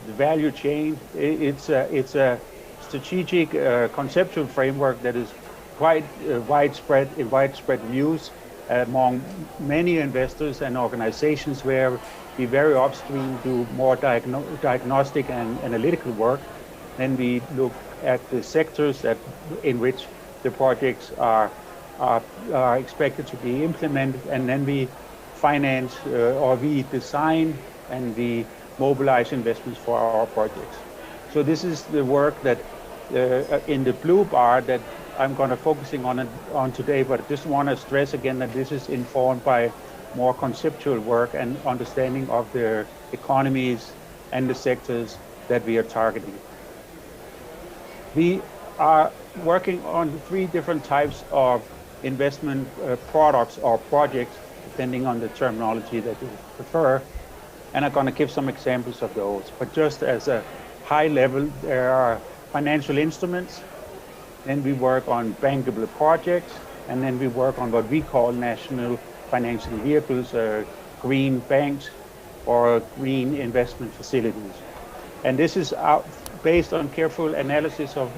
value chain. It's a strategic conceptual framework that is quite widespread views among many investors and organizations, where we very upstream do more diagnostic and analytical work. Then we look at the sectors in which the projects are expected to be implemented, and then we finance or we design and we mobilize investments for our projects. So this is the work that in the blue bar that I'm going to focusing on today, but I just want to stress again that this is informed by more conceptual work and understanding of the economies and the sectors that we are targeting. We are working on 3 different types of investment products or projects, depending on the terminology that you prefer, and I'm going to give some examples of those. But just as a high level, there are financial instruments, then we work on bankable projects, and then we work on what we call national financial vehicles, green banks or green investment facilities. And this is based on careful analysis of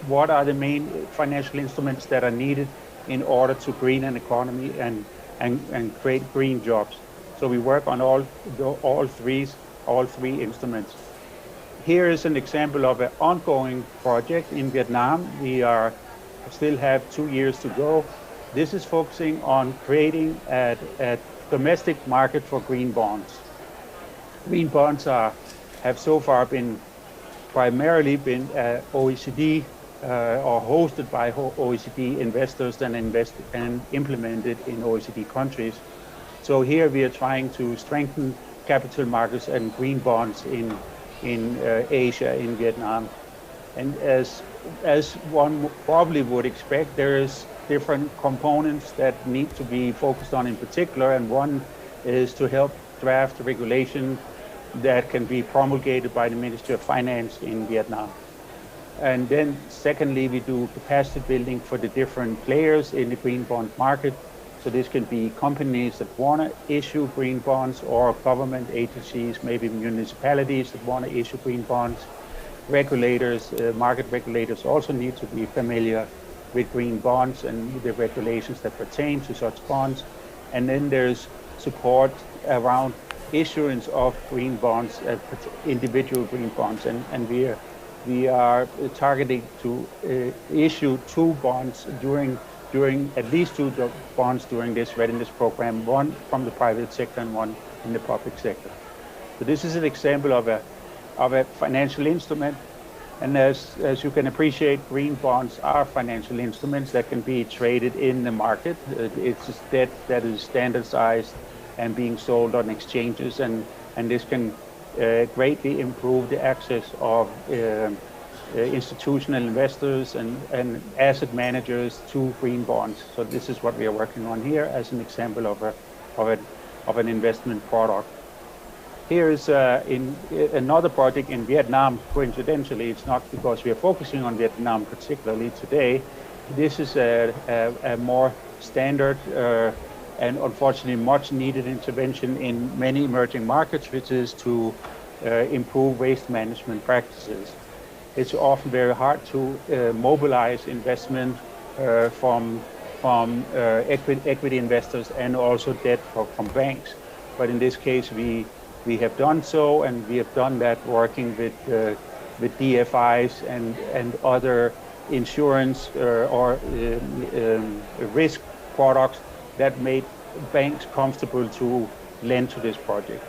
what are the main financial instruments that are needed in order to green an economy and create green jobs. So we work on all three instruments. Here is an example of an ongoing project in Vietnam. We still have 2 years to go. This is focusing on creating a domestic market for green bonds. Green bonds have so far primarily been OECD or hosted by OECD investors and implemented in OECD countries. So here we are trying to strengthen capital markets and green bonds in Asia, in Vietnam. And as one probably would expect, there is different components that need to be focused on in particular, and one is to help draft regulation that can be promulgated by the Ministry of Finance in Vietnam. And then secondly, we do capacity building for the different players in the green bond market. So this can be companies that want to issue green bonds, or government agencies, maybe municipalities that want to issue green bonds. Regulators, market regulators also need to be familiar with green bonds and the regulations that pertain to such bonds. And then there's support around issuance of green bonds, individual green bonds. And we are targeting to issue 2 bonds during at least 2 bonds during this readiness program, one from the private sector and one in the public sector. So this is an example of a financial instrument. And as you can appreciate, green bonds are financial instruments that can be traded in the market. It's just debt that is standardized and being sold on exchanges, and this can greatly improve the access of institutional investors and asset managers to green bonds. So this is what we are working on here as an example of an investment product. Here is in another project in Vietnam. Coincidentally, it's not because we are focusing on Vietnam particularly today. This is a more standard and unfortunately much needed intervention in many emerging markets, which is to improve waste management practices. It's often very hard to mobilize investment from equity investors and also debt from banks. But in this case, we have done so, and we have done that working with DFIs and other insurance or risk products that made banks comfortable to lend to this project.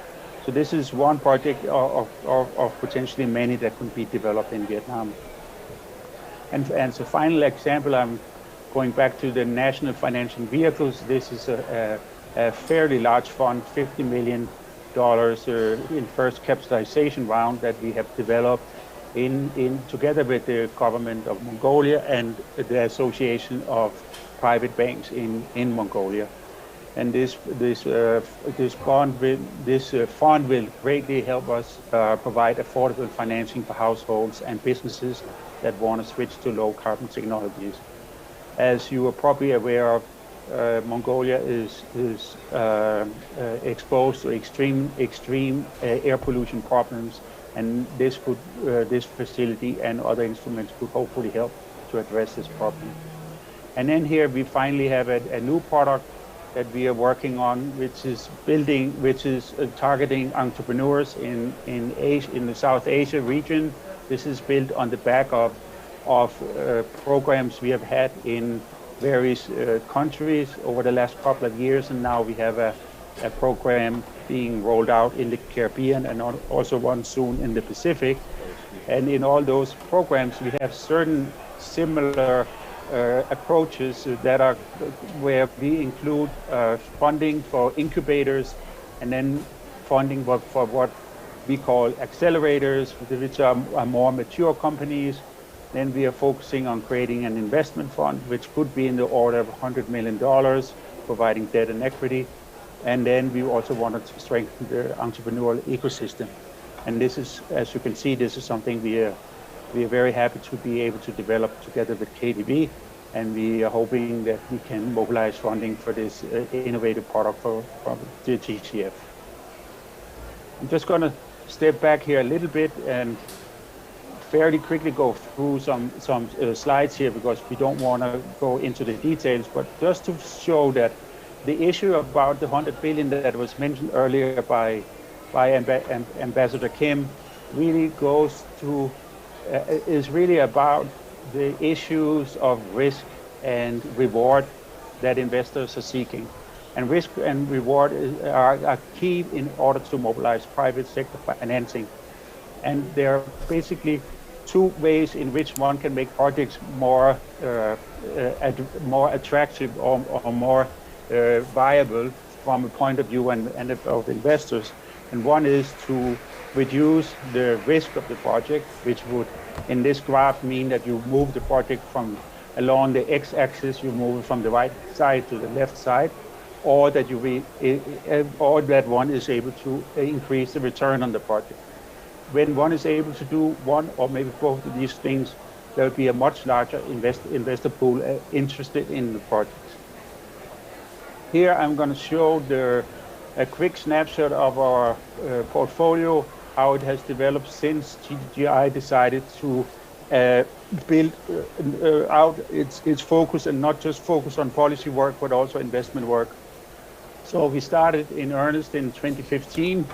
So this is one project of potentially many that could be developed in Vietnam. And as a final example, I'm going back to the national financial vehicles. This is a fairly large fund, $50 million in first capitalization round that we have developed together with the government of Mongolia and the Association of Private Banks in Mongolia. And this fund will greatly help us provide affordable financing for households and businesses that want to switch to low carbon technologies. As you are probably aware of, Mongolia is exposed to extreme air pollution problems, and this facility and other instruments could hopefully help to address this problem. And then here we finally have a new product that we are working on, which is targeting entrepreneurs in Asia, in the South Asia region. This is built on the back of programs we have had in various countries over the last couple of years, and now we have a program being rolled out in the Caribbean and also one soon in the Pacific. And in all those programs, we have certain similar approaches that are where we include funding for incubators and then funding for what we call accelerators, which are more mature companies. Then we are focusing on creating an investment fund, which could be in the order of $100 million, providing debt and equity. And then we also wanted to strengthen the entrepreneurial ecosystem. And this is, as you can see, this is something we are very happy to be able to develop together with KDB. And we are hoping that we can mobilize funding for this innovative product from the GCF. I'm just going to step back here a little bit and fairly quickly go through some slides here, because we don't want to go into the details, but just to show that the issue about the 100 billion that was mentioned earlier by Ambassador Kim really goes to is really about the issues of risk and reward that investors are seeking. And risk and reward are key in order to mobilize private sector financing. And there are basically two ways in which one can make projects more attractive or more viable from a point of view and of investors. And one is to reduce the risk of the project, which would, in this graph, mean that you move the project from along the x-axis, you move it from the right side to the left side, or that or that one is able to increase the return on the project. When one is able to do one or maybe both of these things, there will be a much larger investor pool interested in the projects. Here I'm going to show a quick snapshot of our portfolio, how it has developed since GGI decided to build out its focus and not just focus on policy work, but also investment work. So we started in earnest in 2015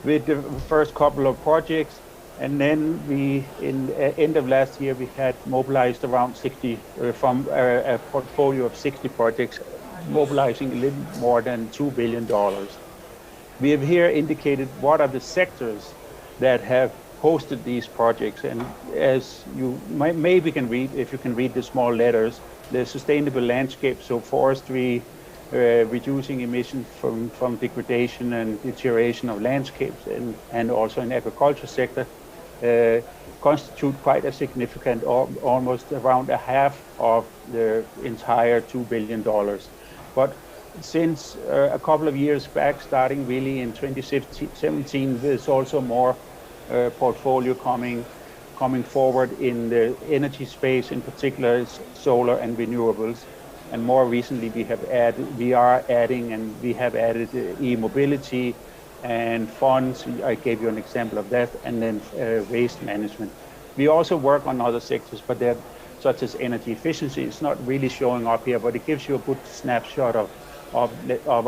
with the first couple of projects, and then in the end of last year we had mobilized around 60 from a portfolio of 60 projects, mobilizing a little more than $2 billion. We have here indicated what are the sectors that have hosted these projects, and as you maybe can read, if you can read the small letters, the sustainable landscape, so forestry, reducing emissions from degradation and deterioration of landscapes and also in agriculture sector constitute quite a significant, almost around a half of the entire $2 billion. But since a couple of years back, starting really in 2017, there's also more portfolio coming forward in the energy space, in particular solar and renewables. And more recently, we have added e-mobility and funds. I gave you an example of that, and then waste management. We also work on other sectors, but they're such as energy efficiency. It's not really showing up here, but it gives you a good snapshot of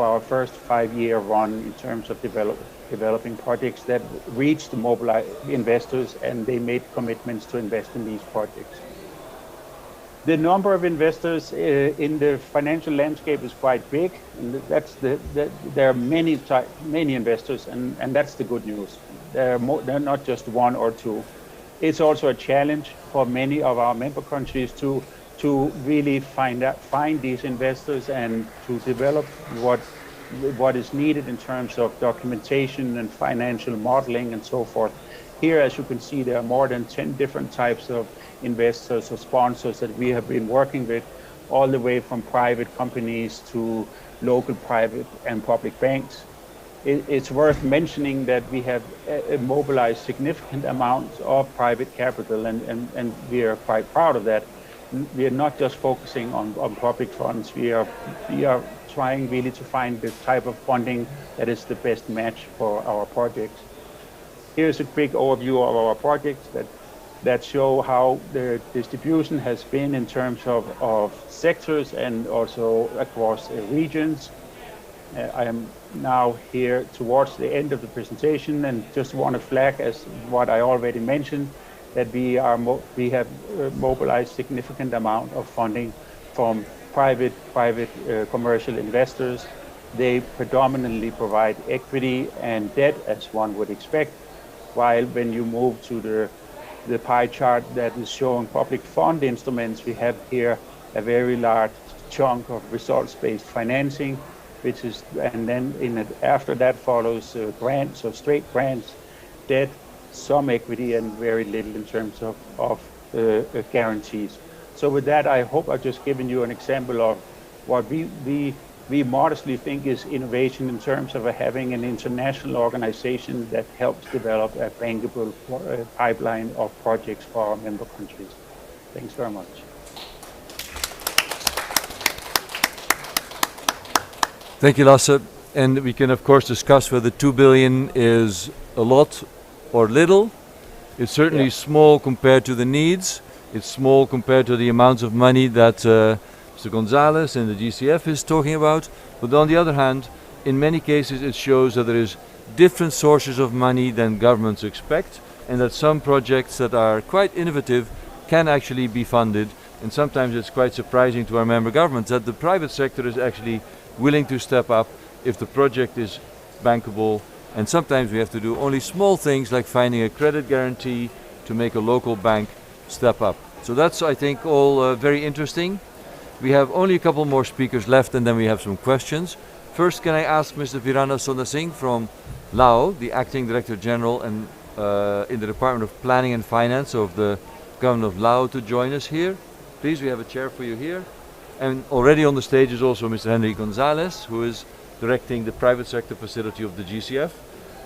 our first 5-year run in terms of developing projects that reached mobilized investors, and they made commitments to invest in these projects. The number of investors in the financial landscape is quite big, and there are many investors, and that's the good news. They're not just one or two. It's also a challenge for many of our member countries to really find these investors and to develop what is needed in terms of documentation and financial modeling and so forth. Here, as you can see, there are more than 10 different types of investors or sponsors that we have been working with, all the way from private companies to local private and public banks. It's worth mentioning that we have mobilized significant amounts of private capital, and we are quite proud of that. We are not just focusing on public funds. We are trying really to find the type of funding that is the best match for our projects. Here's a quick overview of our projects that show how the distribution has been in terms of sectors and also across regions. I am now here towards the end of the presentation and just want to flag, as what I already mentioned, that we have mobilized significant amount of funding from private commercial investors. They predominantly provide equity and debt, as one would expect, while when you move to the pie chart that is showing public fund instruments, we have here a very large chunk of results-based financing, and then after that follows grants, or straight grants, debt, some equity, and very little in terms of guarantees. So with that, I hope I've just given you an example of what we modestly think is innovation in terms of having an international organization that helps develop a bankable pipeline of projects for our member countries. Thanks very much. Thank you, Lasse. And we can, of course, discuss whether 2 billion is a lot or little. It's certainly small compared to the needs. It's small compared to the amounts of money that Mr. Gonzalez and the GCF is talking about. But on the other hand, in many cases, it shows that there is different sources of money than governments expect, and that some projects that are quite innovative can actually be funded. And sometimes it's quite surprising to our member governments that the private sector is actually willing to step up if the project is bankable. And sometimes we have to do only small things like finding a credit guarantee to make a local bank step up. So that's, I think, all very interesting. We have only a couple more speakers left, and then we have some questions. First, can I ask Mr. Virana Sonasingh from Lao, the Acting Director General and in the Department of Planning and Finance of the Government of Lao, to join us here. Please, we have a chair for you here. And already on the stage is also Mr. Henry Gonzalez, who is directing the private sector facility of the GCF.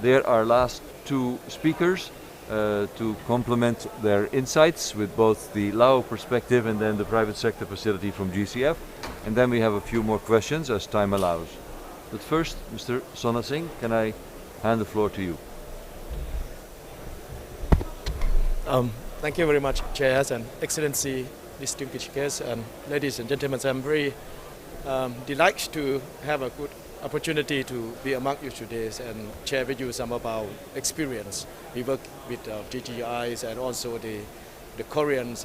They're our last two speakers to complement their insights with both the Lao perspective and then the private sector facility from GCF. And then we have a few more questions as time allows. But first, Mr. Sonasingh, can I hand the floor to you? Thank you very much, Chairs and Excellency, distinguished guests, and ladies and gentlemen. I'm very delighted to have a good opportunity to be among you today and share with you some of our experience. We work with GGIs and also the Korean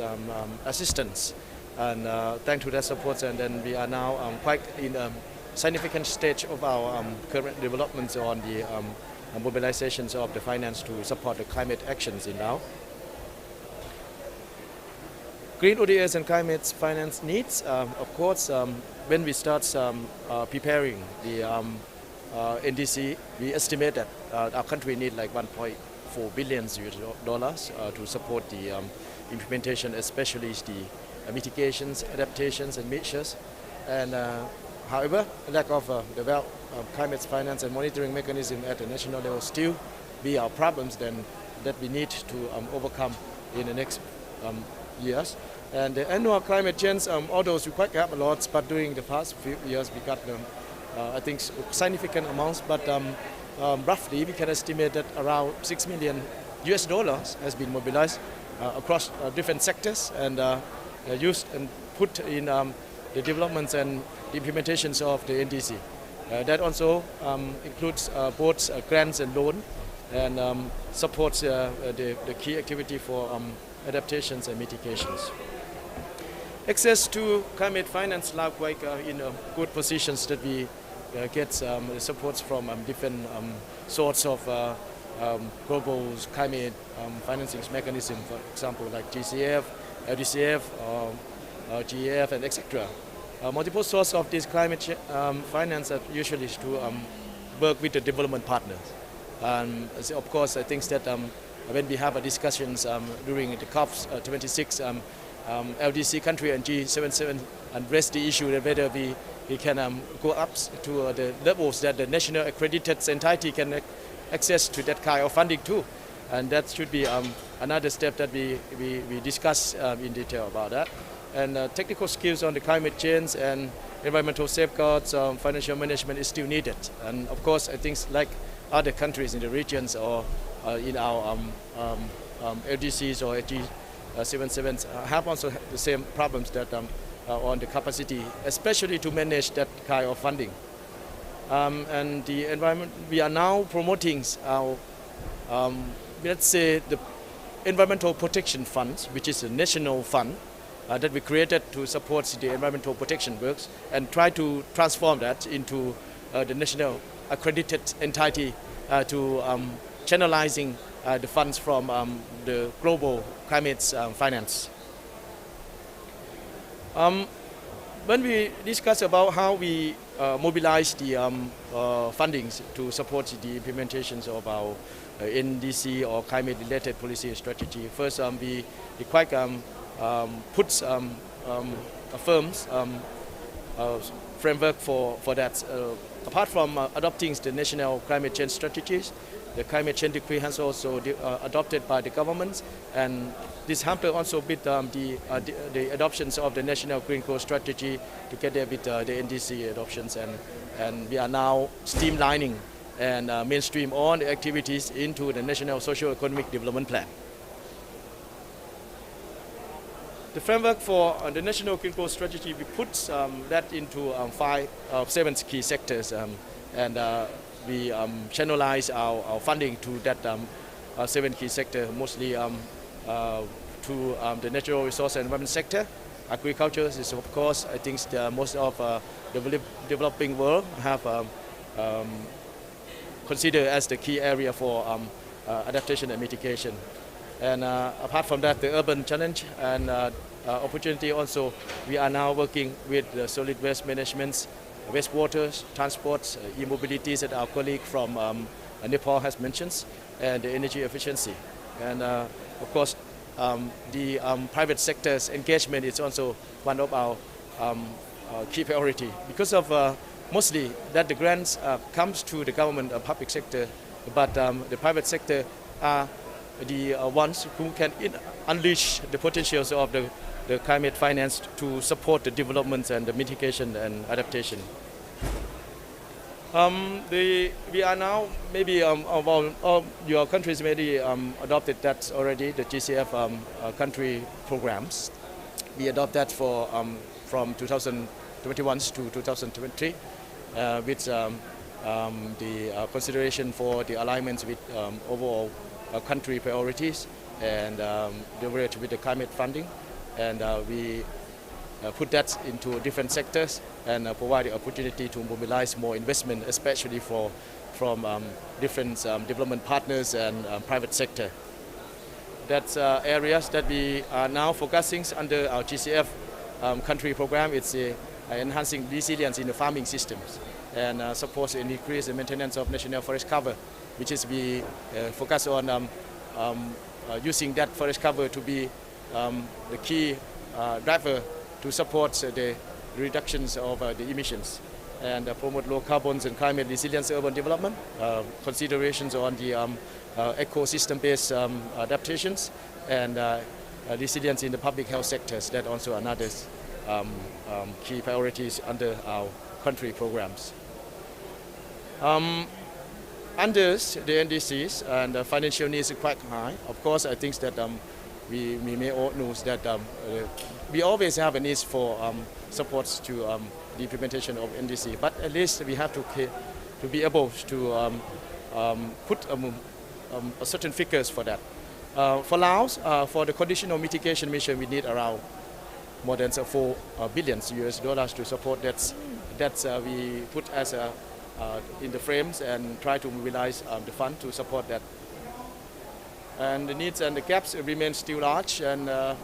assistance, and thanks to that support, and then we are now quite in a significant stage of our current developments on the mobilizations of the finance to support the climate actions in Laos. Green ODS and climate finance needs, of course, when we start preparing the NDC, we estimate that our country need like 1.4 billion US dollars to support the implementation, especially the mitigations, adaptations, and measures. And however, lack of developed climate finance and monitoring mechanism at the national level still be our problems then that we need to overcome in the next years. And the annual climate change, although we quite have a lot, but during the past few years we got I think significant amounts, but roughly we can estimate that around 6 million US dollars has been mobilized across different sectors and used and put in the developments and the implementations of the NDC. That also includes both grants and loan and supports the key activity for adaptations and mitigations. Access to climate finance now quite in good positions that we get supports from different sorts of global climate financing mechanism, for example, like GCF, LDCF, GEF, and etc. Multiple sources of this climate finance are usually to work with the development partners. Of course, I think that when we have discussions during the COP26, LDC country and G77 address the issue that whether we can go up to the levels that the national accredited entity can access to that kind of funding too. And that should be another step that we discuss in detail about that. And technical skills on the climate change and environmental safeguards, financial management is still needed. And of course, I think like other countries in the regions or in our LDCs or G77s have also the same problems that on the capacity, especially to manage that kind of funding. And the environment, we are now promoting our, let's say, the Environmental Protection Fund, which is a national fund that we created to support the environmental protection works and try to transform that into the national accredited entity to channelizing the funds from the global climate finance. When we discuss about how we mobilize the fundings to support the implementations of our NDC or climate-related policy strategy, first we quite put a firm's framework for that. Apart from adopting the national climate change strategies, the climate change decree has also adopted by the governments, and this hampered also with the adoptions of the national green growth strategy together with the NDC adoptions, and we are now streamlining and mainstream all the activities into the national socio-economic development plan. The framework for the national green growth strategy, we put that into 7 key sectors, and we channelize our funding to that 7 key sector, mostly to the natural resource and environment sector. Agriculture is, of course, I think most of the developing world have considered as the key area for adaptation and mitigation. And apart from that, the urban challenge and opportunity also, we are now working with the solid waste management, wastewaters, transports, e-mobilities that our colleague from Nepal has mentioned, and the energy efficiency. And of course, the private sector's engagement is also one of our key priority, because of mostly that the grants comes to the government and public sector, but the private sector are the ones who can unleash the potentials of the climate finance to support the development and the mitigation and adaptation. We are now, maybe your countries maybe adopted that already, the GCF country programs. We adopt that for from 2021 to 2023 with the consideration for the alignments with overall country priorities and leverage with the climate funding, and we put that into different sectors and provide the opportunity to mobilize more investment, especially from different development partners and private sector. That's areas that we are now focusing under our GCF country program. It's enhancing resilience in the farming systems, and supports and increase the maintenance of national forest cover, which is we focus on using that forest cover to be the key driver to support the reductions of the emissions, and promote low carbons and climate resilience urban development, considerations on the ecosystem-based adaptations, and resilience in the public health sectors. That also another key priorities under our country programs. Under the NDCs, and financial needs are quite high. Of course, I think that we may all know that we always have a need for supports to the implementation of NDC, but at least we have to be able to put a certain figures for that. For Laos, for the conditional mitigation mission, we need around more than $4 billion to support that. That's we put as in the frames and try to mobilize the fund to support that. And the needs and the gaps remain still large, and to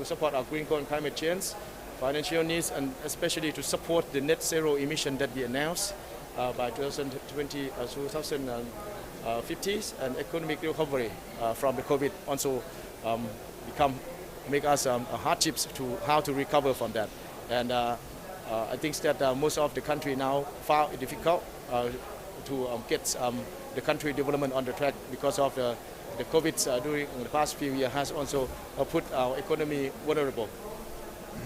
support our green goal and climate change, financial needs, and especially to support the net zero emission that we announced by 2050, and economic recovery from the COVID also make us hardships to how to recover from that. And I think that most of the country now found it difficult to get the country development on the track because of the COVID during the past few years has also put our economy vulnerable.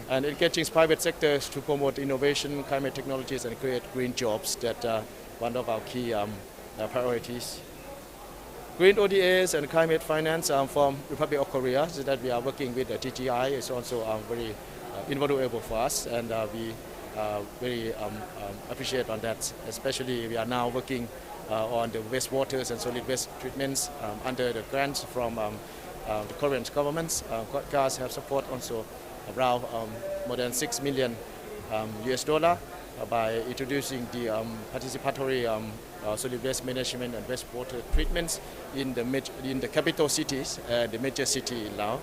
And engaging private sectors to promote innovation, climate technologies, and create green jobs, that one of our key priorities. Green ODAs and climate finance from Republic of Korea, so that we are working with the Ggi, is also very invaluable for us, and we very appreciate on that. Especially we are now working on the wastewaters and solid waste treatments under the grants from the Korean governments. GAS have support also around more than $6 million by introducing the participatory solid waste management and wastewater treatments in the capital cities, the major city in Laos.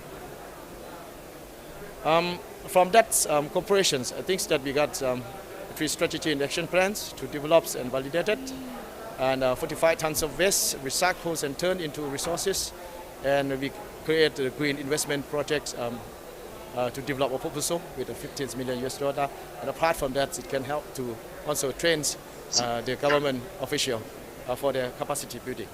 From that corporations, I think that we got 3 strategy and action plans to develop and validate it, and 45 tons of waste recycled and turned into resources, and we create the green investment projects to develop a proposal with $15 million. And apart from that, it can help to also train the government official for their capacity building.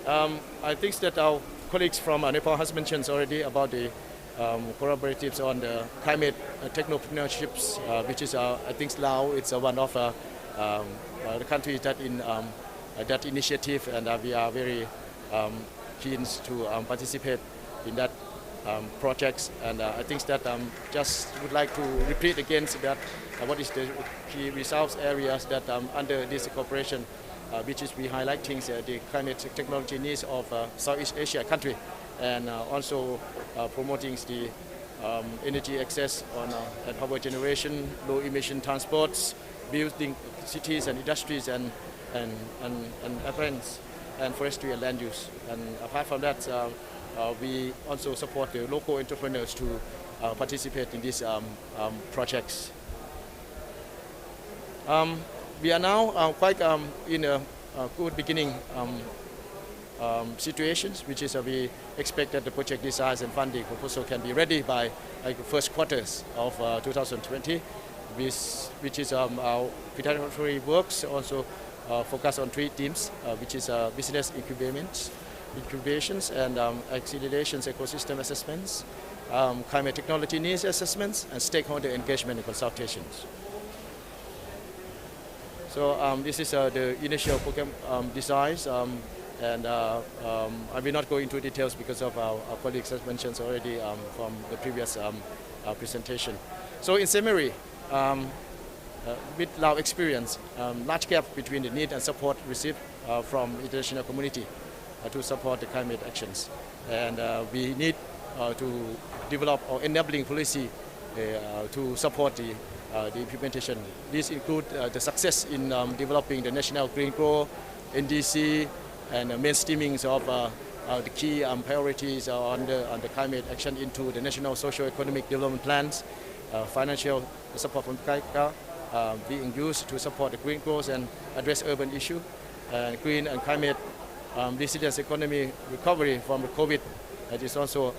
I think that our colleagues from Nepal has mentioned already about the collaboratives on the climate technopreneurship, which is I think Laos it's one of the countries that in that initiative, and we are very keen to participate in that projects. And I think that just would like to repeat again that what is the key results areas that under this cooperation, which is we highlighting the climate technology needs of Southeast Asia country, and also promoting the energy access on and power generation, low emission transports, building cities and industries, and apparent and forestry and land use. And apart from that, we also support the local entrepreneurs to participate in these projects. We are now quite in a good beginning situations, which is we expect that the project designs and funding proposal can be ready by first quarters of 2020, which is our preparatory works also focus on 3 themes, which is business incubations and accelerations, ecosystem assessments, climate technology needs assessments, and stakeholder engagement and consultations. So this is the initial program designs, and I will not go into details because of our colleagues has mentioned already from the previous presentation. So in summary, with our experience, large gap between the need and support received from international community to support the climate actions, and we need to develop our enabling policy to support the implementation. These include the success in developing the National Green Growth, NDC, and mainstreaming of the key priorities on the climate action into the national socio-economic development plans, financial support from KEITI being used to support the green growth and address urban issue, and green and climate resilience economy recovery from the COVID. That is also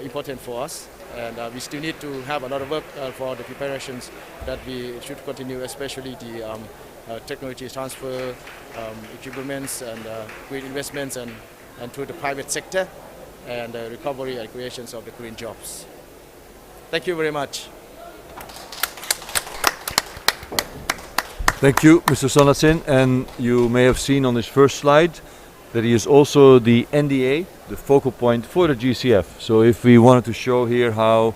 important for us, and we still need to have a lot of work for the preparations that we should continue, especially the technology transfer, equipments and green investments and through the private sector, and recovery and creations of the green jobs. Thank you very much. Thank you, Mr. Sonasin. And you may have seen on his first slide that he is also the NDA, the focal point for the GCF. So if we wanted to show here how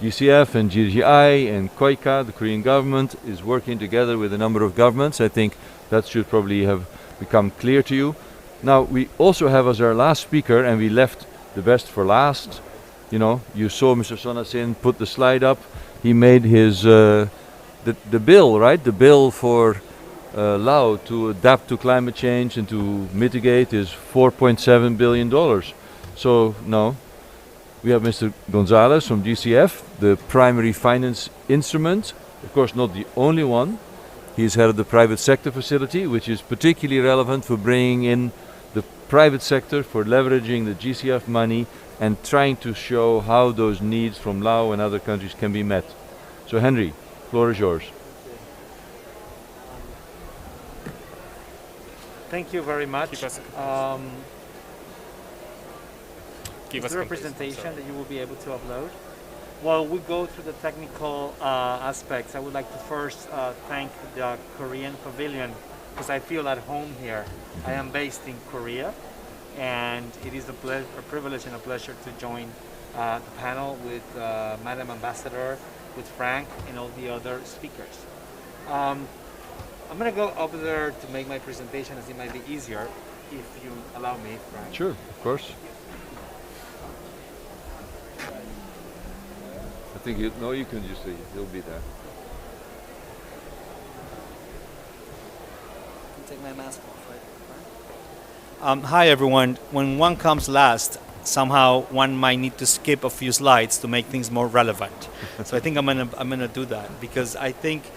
GCF and GGI and KEITI, the Korean government, is working together with a number of governments, I think that should probably have become clear to you. Now, we also have as our last speaker, and we left the best for last. You know, you saw Mr. Sonasin put the slide up. He made his, the bill, right? The bill for Laos to adapt to climate change and to mitigate is $4.7 billion. So now we have Mr. Gonzalez from GCF, the primary finance instrument, of course not the only one. He's head of the private sector facility, which is particularly relevant for bringing in the private sector, for leveraging the GCF money and trying to show how those needs from Laos and other countries can be met. So Henry, floor is yours. Thank you very much. Is there a presentation that you will be able to upload? While we go through the technical aspects, I would like to first thank the Korean Pavilion, because I feel at home here. I am based in Korea, and it is a privilege and a pleasure to join the panel with Madam Ambassador, with Frank, and all the other speakers. I'm going to go over there to make my presentation, as it might be easier, if you allow me, Frank. Sure, of course. I think you can just see, he'll be there. Take my mask off, right? Hi everyone. When one comes last, somehow one might need to skip a few slides to make things more relevant. So I think I'm gonna do that, because I think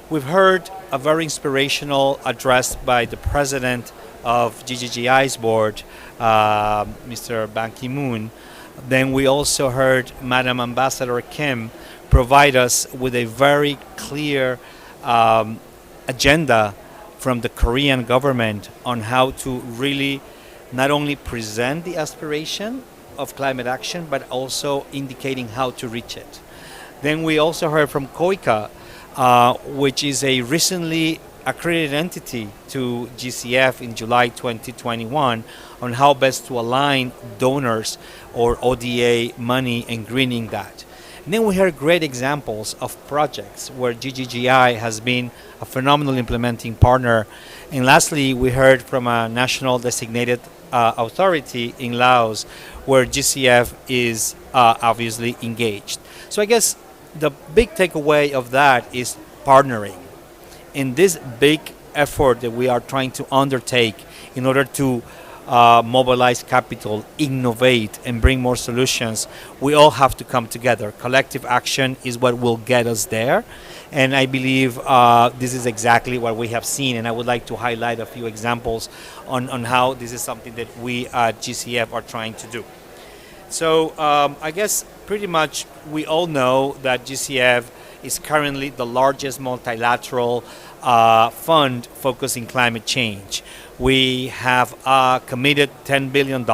we've heard a very inspirational address by the president of GGI's board, Mr. Ban Ki-moon. Then we also heard Madam Ambassador Kim provide us with a very clear agenda from the Korean government on how to really not only present the aspiration of climate action, but also indicating how to reach it. Then we also heard from KEITI, which is a recently accredited entity to GCF in July 2021, on how best to align donors or ODA money and greening that. And then we heard great examples of projects where GGI has been a phenomenal implementing partner. And lastly, we heard from a national designated authority in Laos, where GCF is obviously engaged. So I guess the big takeaway of that is partnering. In this big effort that we are trying to undertake in order to mobilize capital, innovate, and bring more solutions, we all have to come together. Collective action is what will get us there. And I believe this is exactly what we have seen. And I would like to highlight a few examples on how this is something that we at GCF are trying to do. So I guess pretty much we all know that GCF is currently the largest multilateral fund focusing climate change. We have committed $10 billion.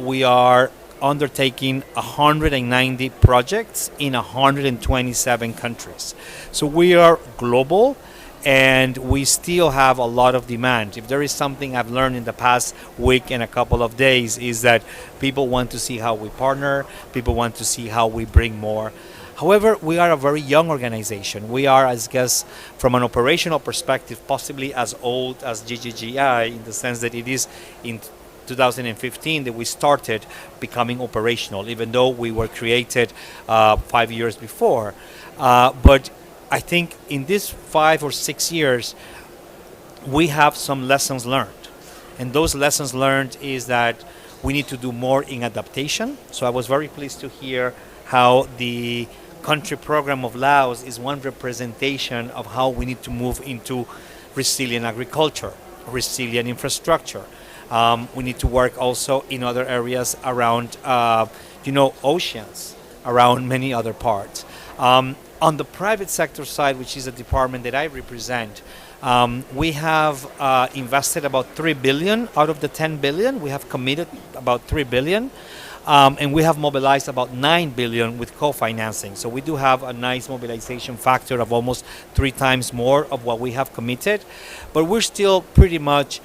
We are undertaking 190 projects in 127 countries. So we are global, and we still have a lot of demand. If there is something I've learned in the past week and a couple of days, is that people want to see how we partner, people want to see how we bring more. However, we are a very young organization. We are, I guess, from an operational perspective, possibly as old as GGI, in the sense that it is in 2015 that we started becoming operational, even though we were created 5 years before. But I think in these 5 or 6 years, we have some lessons learned. And those lessons learned is that we need to do more in adaptation. So I was very pleased to hear how the country program of Laos is one representation of how we need to move into resilient agriculture, resilient infrastructure. We need to work also in other areas around, oceans, around many other parts. On the private sector side, which is a department that I represent, we have invested about 3 billion out of the 10 billion. We have committed about 3 billion. And we have mobilized about 9 billion with co-financing. So we do have a nice mobilization factor of almost 3 times more of what we have committed. But we're still pretty much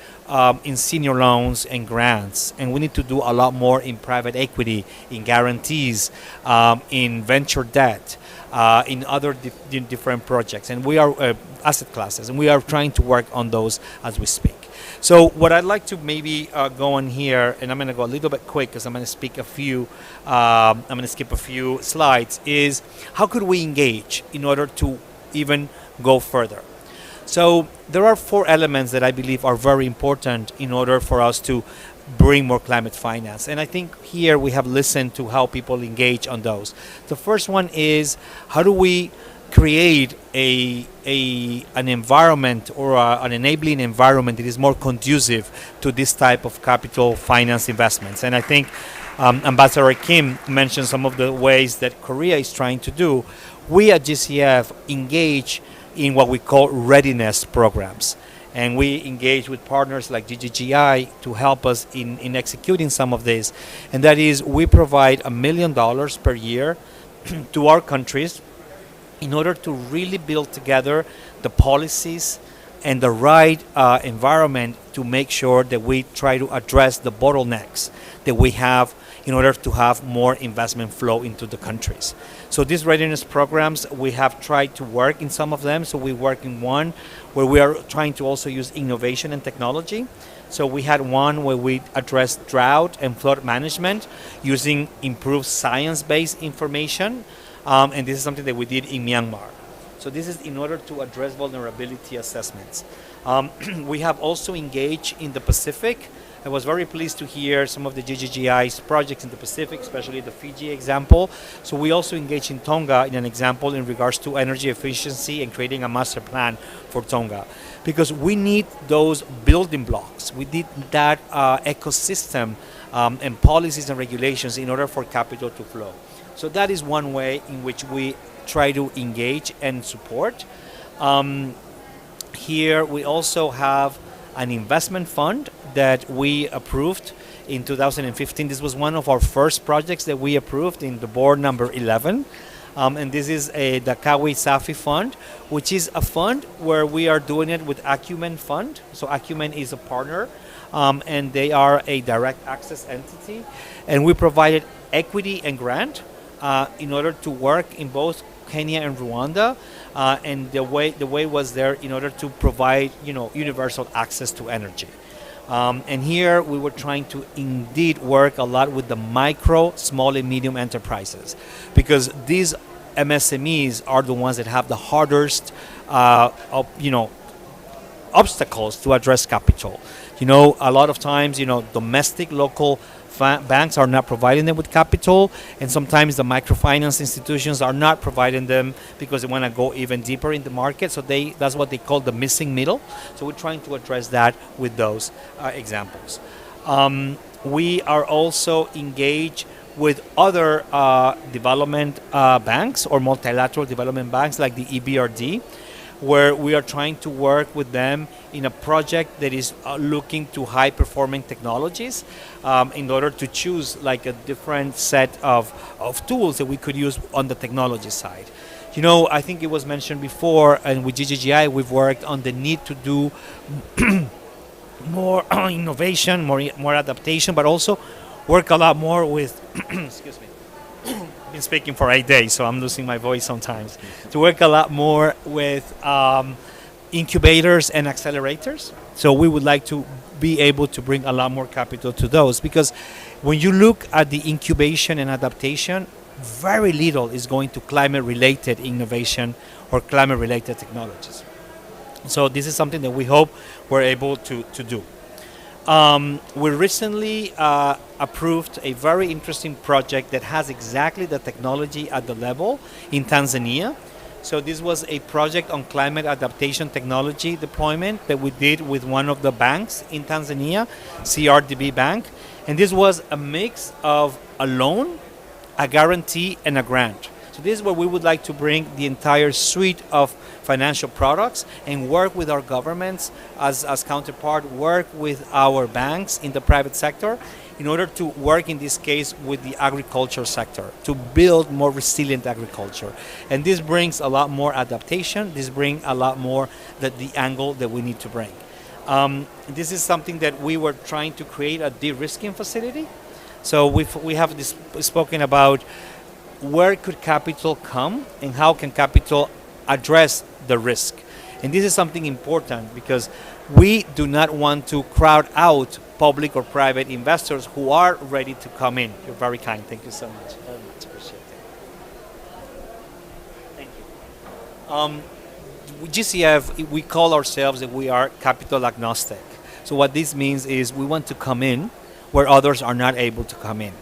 in senior loans and grants. And we need to do a lot more in private equity, in guarantees, in venture debt, in other different projects. And we are asset classes. And we are trying to work on those as we speak. So what I'd like to maybe go on here, and I'm going to go a little bit quick because I'm going to speak I'm going to skip a few slides, is how could we engage in order to even go further? So there are 4 elements that I believe are very important in order for us to bring more climate finance. And I think here we have listened to how people engage on those. The first one is, how do we create an environment or an enabling environment that is more conducive to this type of capital finance investments? And I think Ambassador Kim mentioned some of the ways that Korea is trying to do. We at GCF engage in what we call readiness programs. And we engage with partners like Ggi to help us in executing some of this. And that is, we provide $1 million per year to our countries in order to really build together the policies and the right environment to make sure that we try to address the bottlenecks that we have in order to have more investment flow into the countries. So these readiness programs, we have tried to work in some of them. So we work in one where we are trying to also use innovation and technology. So we had one where we addressed drought and flood management using improved science-based information. And this is something that we did in Myanmar. So this is in order to address vulnerability assessments. We have also engaged in the Pacific. I was very pleased to hear some of the GGGI's projects in the Pacific, especially the Fiji example. So we also engaged in Tonga in an example in regards to energy efficiency and creating a master plan for Tonga. Because we need those building blocks. We need that ecosystem and policies and regulations in order for capital to flow. So that is one way in which we try to engage and support. Here we also have an investment fund that we approved in 2015. This was one of our first projects that we approved in the board number 11. And this is a Dakawi Safi fund, which is a fund where we are doing it with Acumen Fund. So Acumen is a partner, and they are a direct access entity. And we provided equity and grant in order to work in both Kenya and Rwanda, and the way was there in order to provide universal access to energy. And here we were trying to indeed work a lot with the micro, small and medium enterprises, because these MSMEs are the ones that have the hardest obstacles to address capital. A lot of times domestic local banks are not providing them with capital, and sometimes the microfinance institutions are not providing them because they want to go even deeper in the market. So that's what they call the missing middle. So we're trying to address that with those examples. We are also engaged with other development banks or multilateral development banks like the EBRD, where we are trying to work with them in a project that is looking to high-performing technologies in order to choose like a different set of tools that we could use on the technology side. I think it was mentioned before, and with GGGI, we've worked on the need to do more innovation, more adaptation, but also work a lot more with, excuse me, I've been speaking for 8 days, so I'm losing my voice sometimes. To work a lot more with incubators and accelerators. So we would like to be able to bring a lot more capital to those, because when you look at the incubation and adaptation, very little is going to climate-related innovation or climate-related technologies. So this is something that we hope we're able to do. We recently approved a very interesting project that has exactly the technology at the level in Tanzania. So this was a project on climate adaptation technology deployment that we did with one of the banks in Tanzania, CRDB Bank. And this was a mix of a loan, a guarantee, and a grant. So this is where we would like to bring the entire suite of financial products and work with our governments as counterpart, work with our banks in the private sector in order to work in this case with the agriculture sector to build more resilient agriculture. And this brings a lot more adaptation. This brings a lot more the angle that we need to bring. This is something that we were trying to create a de-risking facility. So we have spoken about where could capital come and how can capital address the risk. And this is something important because we do not want to crowd out public or private investors who are ready to come in. You're very kind. Thank you so much. Very much appreciate it. Thank you. With GCF, we call ourselves that we are capital agnostic. So what this means is we want to come in where others are not able to come in.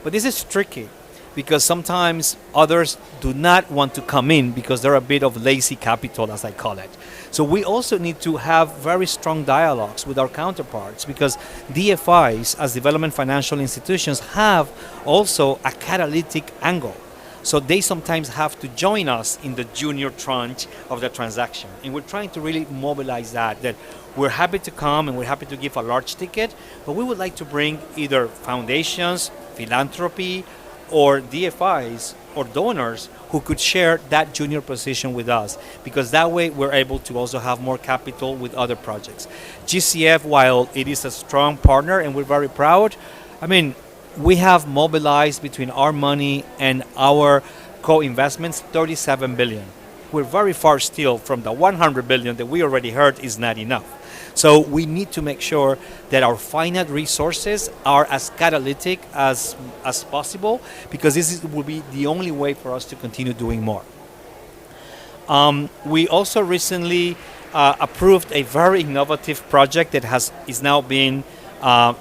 But this is tricky because sometimes others do not want to come in because they're a bit of lazy capital, as I call it. So we also need to have very strong dialogues with our counterparts because DFIs, as development financial institutions, have also a catalytic angle. So they sometimes have to join us in the junior tranche of the transaction. And we're trying to really mobilize that we're happy to come and we're happy to give a large ticket, but we would like to bring either foundations, philanthropy, or DFIs or donors who could share that junior position with us, because that way we're able to also have more capital with other projects. GCF, while it is a strong partner and we're very proud, I mean, we have mobilized between our money and our co-investments 37 billion. We're very far still from the 100 billion that we already heard is not enough. So we need to make sure that our finite resources are as catalytic as possible, because this will be the only way for us to continue doing more. We also recently approved a very innovative project that is now being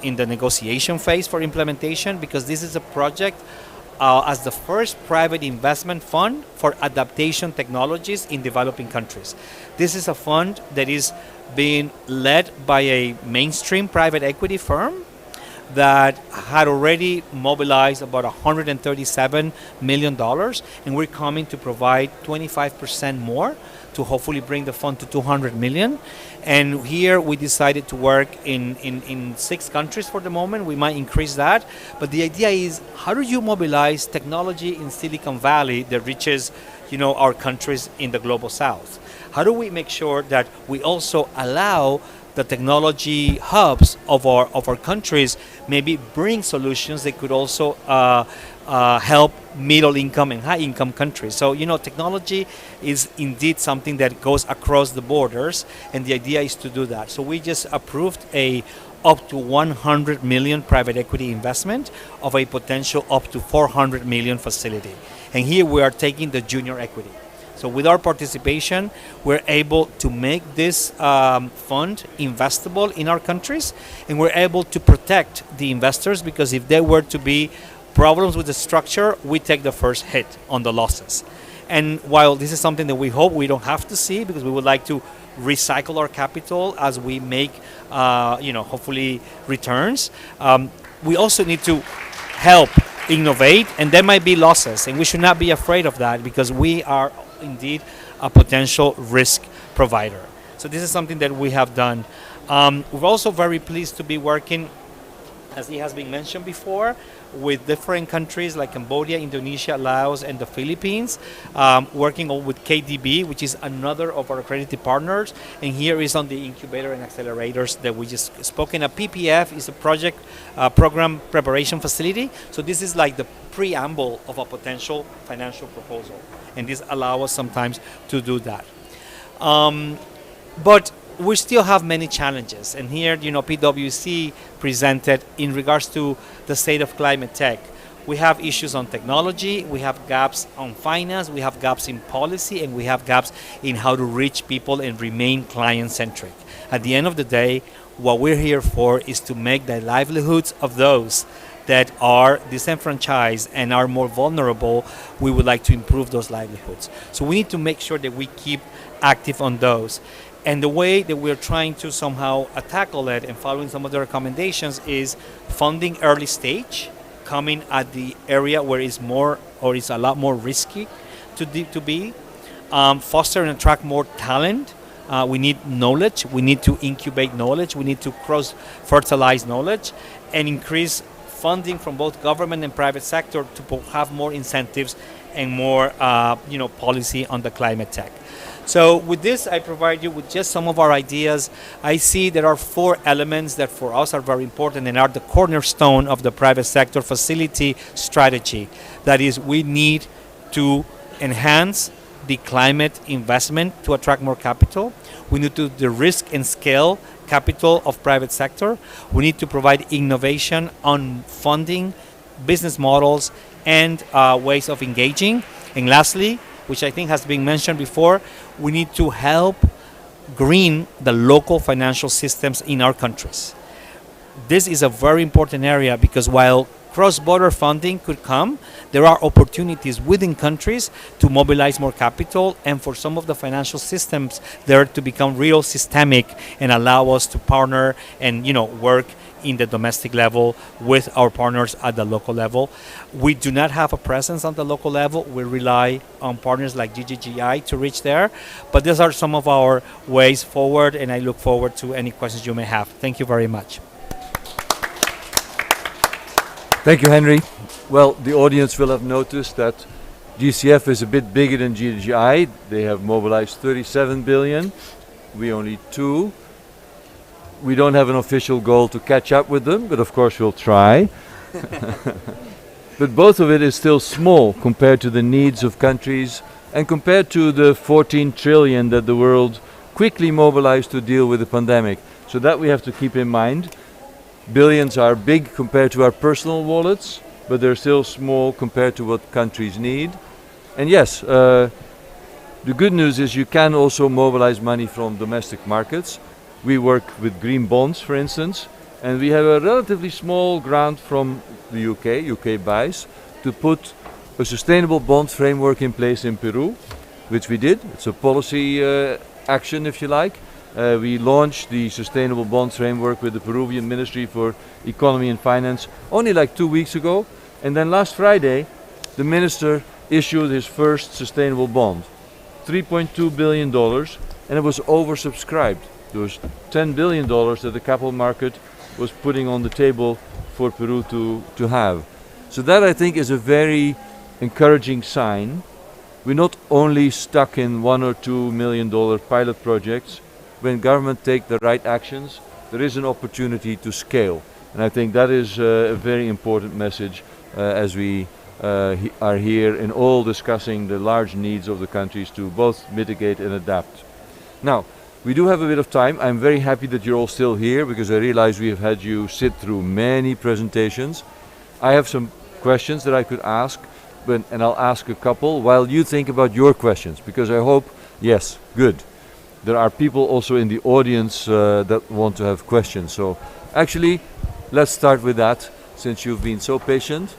in the negotiation phase for implementation, because this is a project as the first private investment fund for adaptation technologies in developing countries. This is a fund that is being led by a mainstream private equity firm that had already mobilized about $137 million, and we're coming to provide 25% more to hopefully bring the fund to 200 million. And here we decided to work in 6 countries for the moment. We might increase that, but the idea is, how do you mobilize technology in Silicon Valley that reaches, our countries in the global south? How do we make sure that we also allow the technology hubs of our countries maybe bring solutions that could also help middle income and high income countries? So, technology is indeed something that goes across the borders, and the idea is to do that. So we just approved a up to 100 million private equity investment of a potential up to 400 million facility. And here we are taking the junior equity. So with our participation, we're able to make this fund investable in our countries, and we're able to protect the investors, because if there were to be problems with the structure, we take the first hit on the losses. And while this is something that we hope we don't have to see, because we would like to recycle our capital as we make, hopefully returns, we also need to help innovate, and there might be losses, and we should not be afraid of that, because we are indeed a potential risk provider. So this is something that we have done. We're also very pleased to be working, as it has been mentioned before, with different countries like Cambodia, Indonesia, Laos, and the Philippines, working with KDB, which is another of our accredited partners. And here is on the incubator and accelerators that we just spoke in. A PPF is a project program preparation facility. So this is like the preamble of a potential financial proposal. And this allows us sometimes to do that. But we still have many challenges, and here, PwC presented in regards to the state of climate tech. We have issues on technology, we have gaps on finance, we have gaps in policy, and we have gaps in how to reach people and remain client-centric. At the end of the day, What we're here for is to make the livelihoods of those that are disenfranchised and are more vulnerable. We would like to improve those livelihoods. So we need to make sure that we keep active on those. And the way that we're trying to somehow tackle it and following some of the recommendations is funding early stage, coming at the area where it's more or it's a lot more risky to be, foster and attract more talent. We need knowledge. We need to incubate knowledge. We need to cross-fertilize knowledge and increase funding from both government and private sector to have more incentives and more policy on the climate tech. So with this, I provide you with just some of our ideas. I see there are 4 elements that for us are very important and are the cornerstone of the private sector facility strategy. That is, we need to enhance the climate investment to attract more capital. We need to de-risk and scale capital of private sector. We need to provide innovation on funding, business models, and ways of engaging. And lastly, which I think has been mentioned before, we need to help green the local financial systems in our countries. This is a very important area because while cross-border funding could come, there are opportunities within countries to mobilize more capital and for some of the financial systems there to become real systemic and allow us to partner and work in the domestic level with our partners at the local level. We do not have a presence on the local level. We rely on partners like Ggi to reach there. But these are some of our ways forward, and I look forward to any questions you may have. Thank you very much. Thank you, Henry. Well, the audience will have noticed that GCF is a bit bigger than Ggi. They have mobilized 37 billion. We only 2. We don't have an official goal to catch up with them, but of course we'll try. But both of it is still small compared to the needs of countries and compared to the 14 trillion that the world quickly mobilized to deal with the pandemic. So that we have to keep in mind. Billions are big compared to our personal wallets, but they're still small compared to what countries need. And yes, the good news is you can also mobilize money from domestic markets. We work with green bonds, for instance, and we have a relatively small grant from the UK buys, to put a sustainable bond framework in place in Peru, which we did. It's a policy action, if you like. We launched the sustainable bond framework with the Peruvian Ministry for Economy and Finance only like 2 weeks ago. And then last Friday, the minister issued his first sustainable bond, $3.2 billion, and it was oversubscribed. There was $10 billion that the capital market was putting on the table for Peru to have. So that, I think, is a very encouraging sign. We're not only stuck in $1 or $2 million pilot projects. When government take the right actions, there is an opportunity to scale. And I think that is a very important message as we are here in all discussing the large needs of the countries to both mitigate and adapt. Now, we do have a bit of time. I'm very happy that you're all still here because I realize we have had you sit through many presentations. I have some questions that I could ask, and I'll ask a couple while you think about your questions, because I hope, yes, good. There are people also in the audience that want to have questions. So actually, let's start with that, since you've been so patient.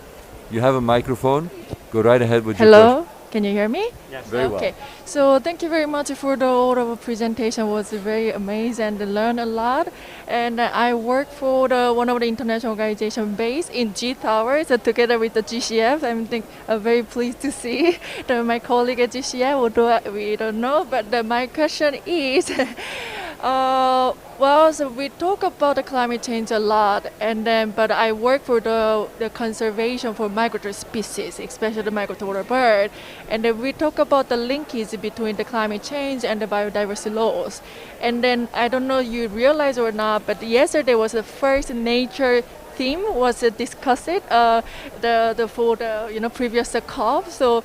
You have a microphone. Go right ahead with your question. Hello, can you hear me? Yes. Very well. Okay, so thank you very much for the overall presentation. It was very amazing and learned a lot. And I work for one of the international organizations based in G Tower, so together with the GCF. I'm very pleased to see my colleague at GCF, although we don't know. But my question is, well, so we talk about the climate change a lot, but I work for the conservation for migratory species, especially the migratory bird, and then we talk about the linkage between the climate change and the biodiversity loss. And then I don't know you realize or not, but yesterday was the first nature theme was discussed for the previous COP. So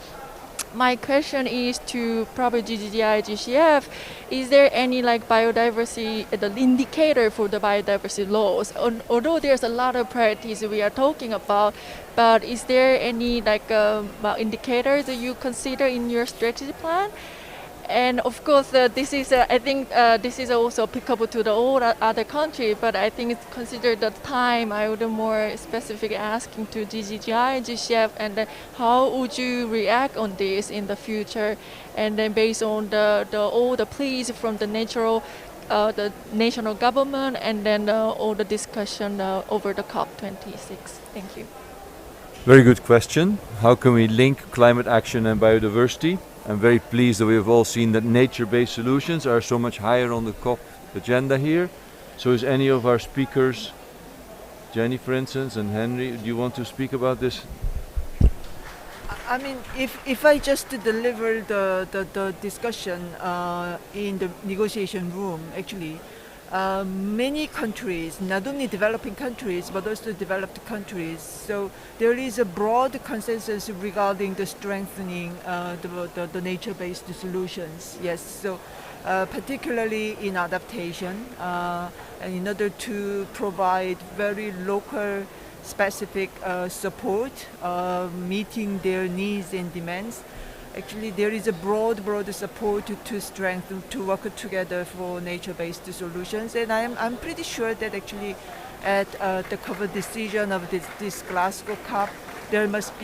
my question is to probably GGI, GCF, is there any biodiversity, the indicator for the biodiversity loss? Although there's a lot of priorities we are talking about, but is there any indicators that you consider in your strategy plan? And of course, this is I think this is also applicable to the all other country. But I think it's considered the time. I would more specific asking to GGI, GCF, and then how would you react on this in the future? And then based on all the pleas from the the national government, and then all the discussion over the COP26. Thank you. Very good question. How can we link climate action and biodiversity? I'm very pleased that we have all seen that nature-based solutions are so much higher on the COP agenda here. So is any of our speakers, Jenny for instance, and Henry, do you want to speak about this? I mean, if I just deliver the discussion in the negotiation room, actually, many countries, not only developing countries, but also developed countries. So there is a broad consensus regarding the strengthening the nature-based solutions. Yes, so particularly in adaptation, and in order to provide very local specific support, meeting their needs and demands. Actually, there is a broad support to strengthen, to work together for nature-based solutions. And I'm pretty sure that actually at the cover decision of this Glasgow COP, there must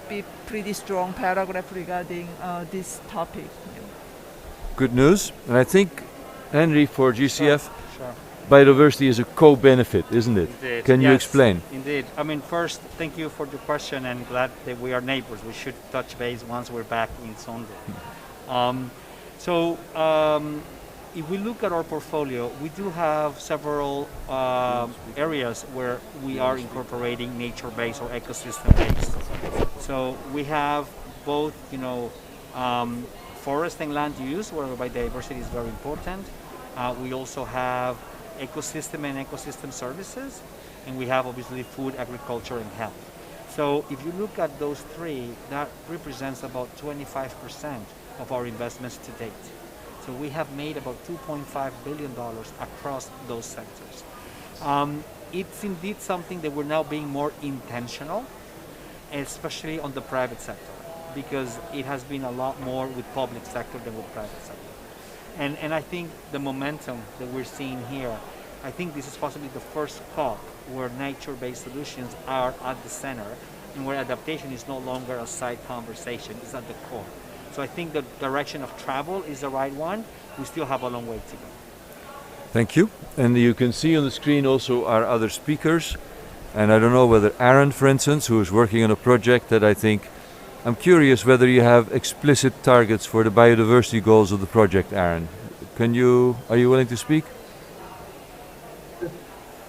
be pretty strong paragraph regarding this topic. Good news. And I think, Henry, for GCF, Sure. biodiversity is a co-benefit, isn't it? Indeed. Can you Yes, explain? Indeed. I mean, first, thank you for the question, and glad that we are neighbors. We should touch base once we're back in Sondre. If we look at our portfolio, we do have several areas where we are incorporating nature-based or ecosystem-based. So we have both, forest and land use, where biodiversity is very important. We also have ecosystem and ecosystem services, and we have obviously food, agriculture, and health. So if you look at those three, that represents about 25% of our investments to date. So we have made about $2.5 billion across those sectors. It's indeed something that we're now being more intentional, especially on the private sector, because it has been a lot more with public sector than with private sector. And I think the momentum that we're seeing here, I think this is possibly the first COP where nature-based solutions are at the center and where adaptation is no longer a side conversation, it's at the core. So I think the direction of travel is the right one. We still have a long way to go. Thank you. And you can see on the screen also our other speakers. And I don't know whether Aaron, for instance, who is working on a project that I'm curious whether you have explicit targets for the biodiversity goals of the project, Aaron. Are you willing to speak?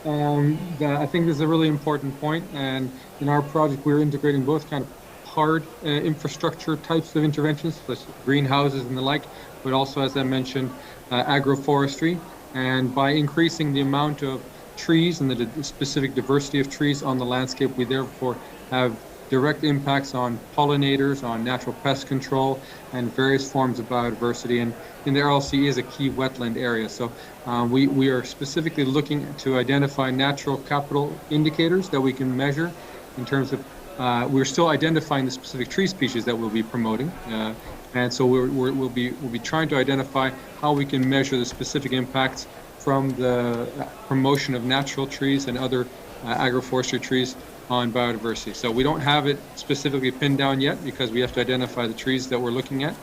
I think this is a really important point, and in our project we're integrating both kind of hard infrastructure types of interventions, such as greenhouses and the like, but also, as I mentioned, agroforestry. And by increasing the amount of trees and the specific diversity of trees on the landscape, we therefore have direct impacts on pollinators, on natural pest control, and various forms of biodiversity. And in the RLC is a key wetland area. So we are specifically looking to identify natural capital indicators that we can measure in terms of, we're still identifying the specific tree species that we'll be promoting. And so we'll be trying to identify how we can measure the specific impacts from the promotion of natural trees and other agroforestry trees on biodiversity. So we don't have it specifically pinned down yet because we have to identify the trees that we're looking at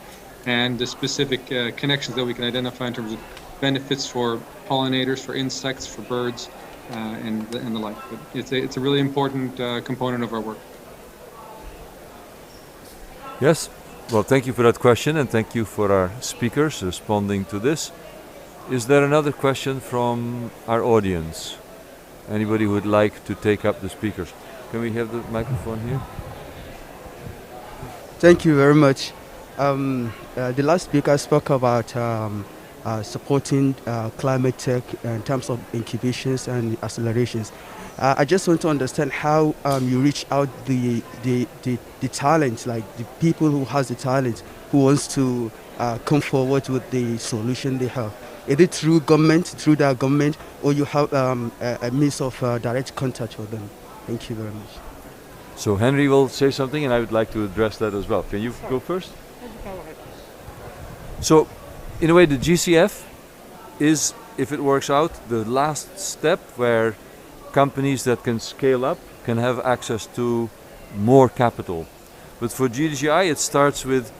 and the specific connections that we can identify in terms of benefits for pollinators, for insects, for birds, and the like. But it's a really important component of our work. Yes. Well, thank you for that question, and thank you for our speakers responding to this. Is there another question from our audience? Anybody who would like to take up the speakers? Can we have the microphone here? Thank you very much. The last speaker spoke about supporting climate tech in terms of incubations and accelerations. I just want to understand how you reach out the talent, like the people who has the talent, who wants to come forward with the solution they have. Is it through their government, or you have a means of direct contact with them? Thank you very much. So Henry will say something, and I would like to address that as well. Can you go first? So, in a way, the GCF is, if it works out, the last step where companies that can scale up can have access to more capital. But for GGI, it starts with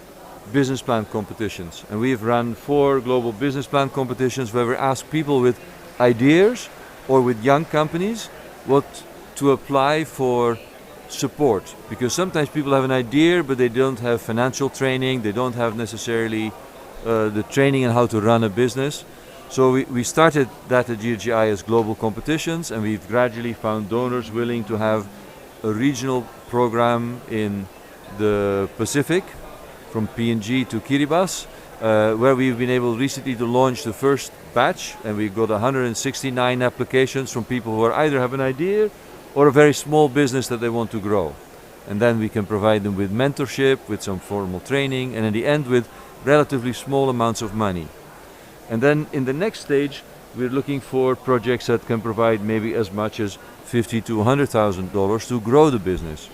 business plan competitions. And we've run 4 global business plan competitions where we ask people with ideas or with young companies what to apply for support. Because sometimes people have an idea, but they don't have financial training, they don't have necessarily the training on how to run a business. So we started that at GGI as global competitions, and we've gradually found donors willing to have a regional program in the Pacific, from PNG to Kiribati, where we've been able recently to launch the first batch, and we got 169 applications from people who either have an idea or a very small business that they want to grow. And then we can provide them with mentorship, with some formal training, and in the end with relatively small amounts of money. And then in the next stage, we're looking for projects that can provide maybe as much as $50,000 to $100,000 to grow the business.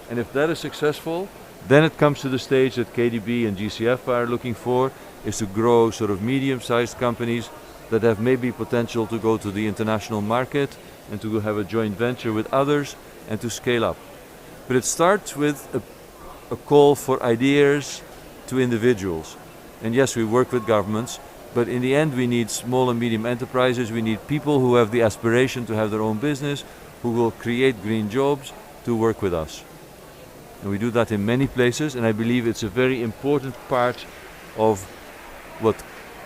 And if that is successful, then it comes to the stage that KDB and GCF are looking for, is to grow sort of medium-sized companies that have maybe potential to go to the international market and to have a joint venture with others and to scale up. But it starts with a call for ideas to individuals. And yes, we work with governments, but in the end we need small and medium enterprises, we need people who have the aspiration to have their own business, who will create green jobs to work with us. And we do that in many places, and I believe it's a very important part of what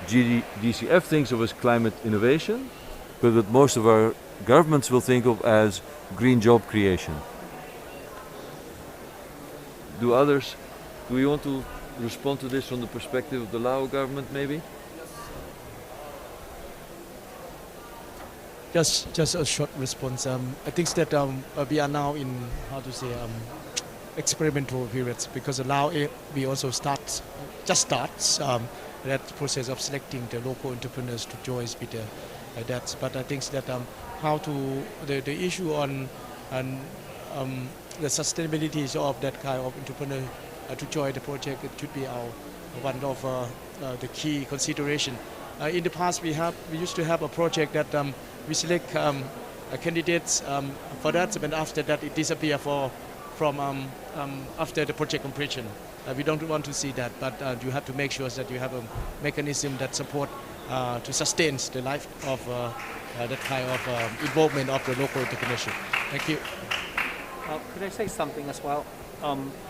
GCF thinks of as climate innovation, but what most of our governments will think of as green job creation. Do we want to respond to this from the perspective of the Lao government maybe? Just a short response. I think that we are now in, experimental periods, because Lao we also starts that process of selecting the local entrepreneurs to join with that. But I think that the issue on the sustainability of that kind of entrepreneur to join the project, it should be one of the key consideration. In the past, we used to have a project that we select candidates for that, and after that it disappear from after the project completion. We don't want to see that, but you have to make sure that you have a mechanism that support to sustain the life of that kind of involvement of the local entrepreneurship. Thank you. Could I say something as well?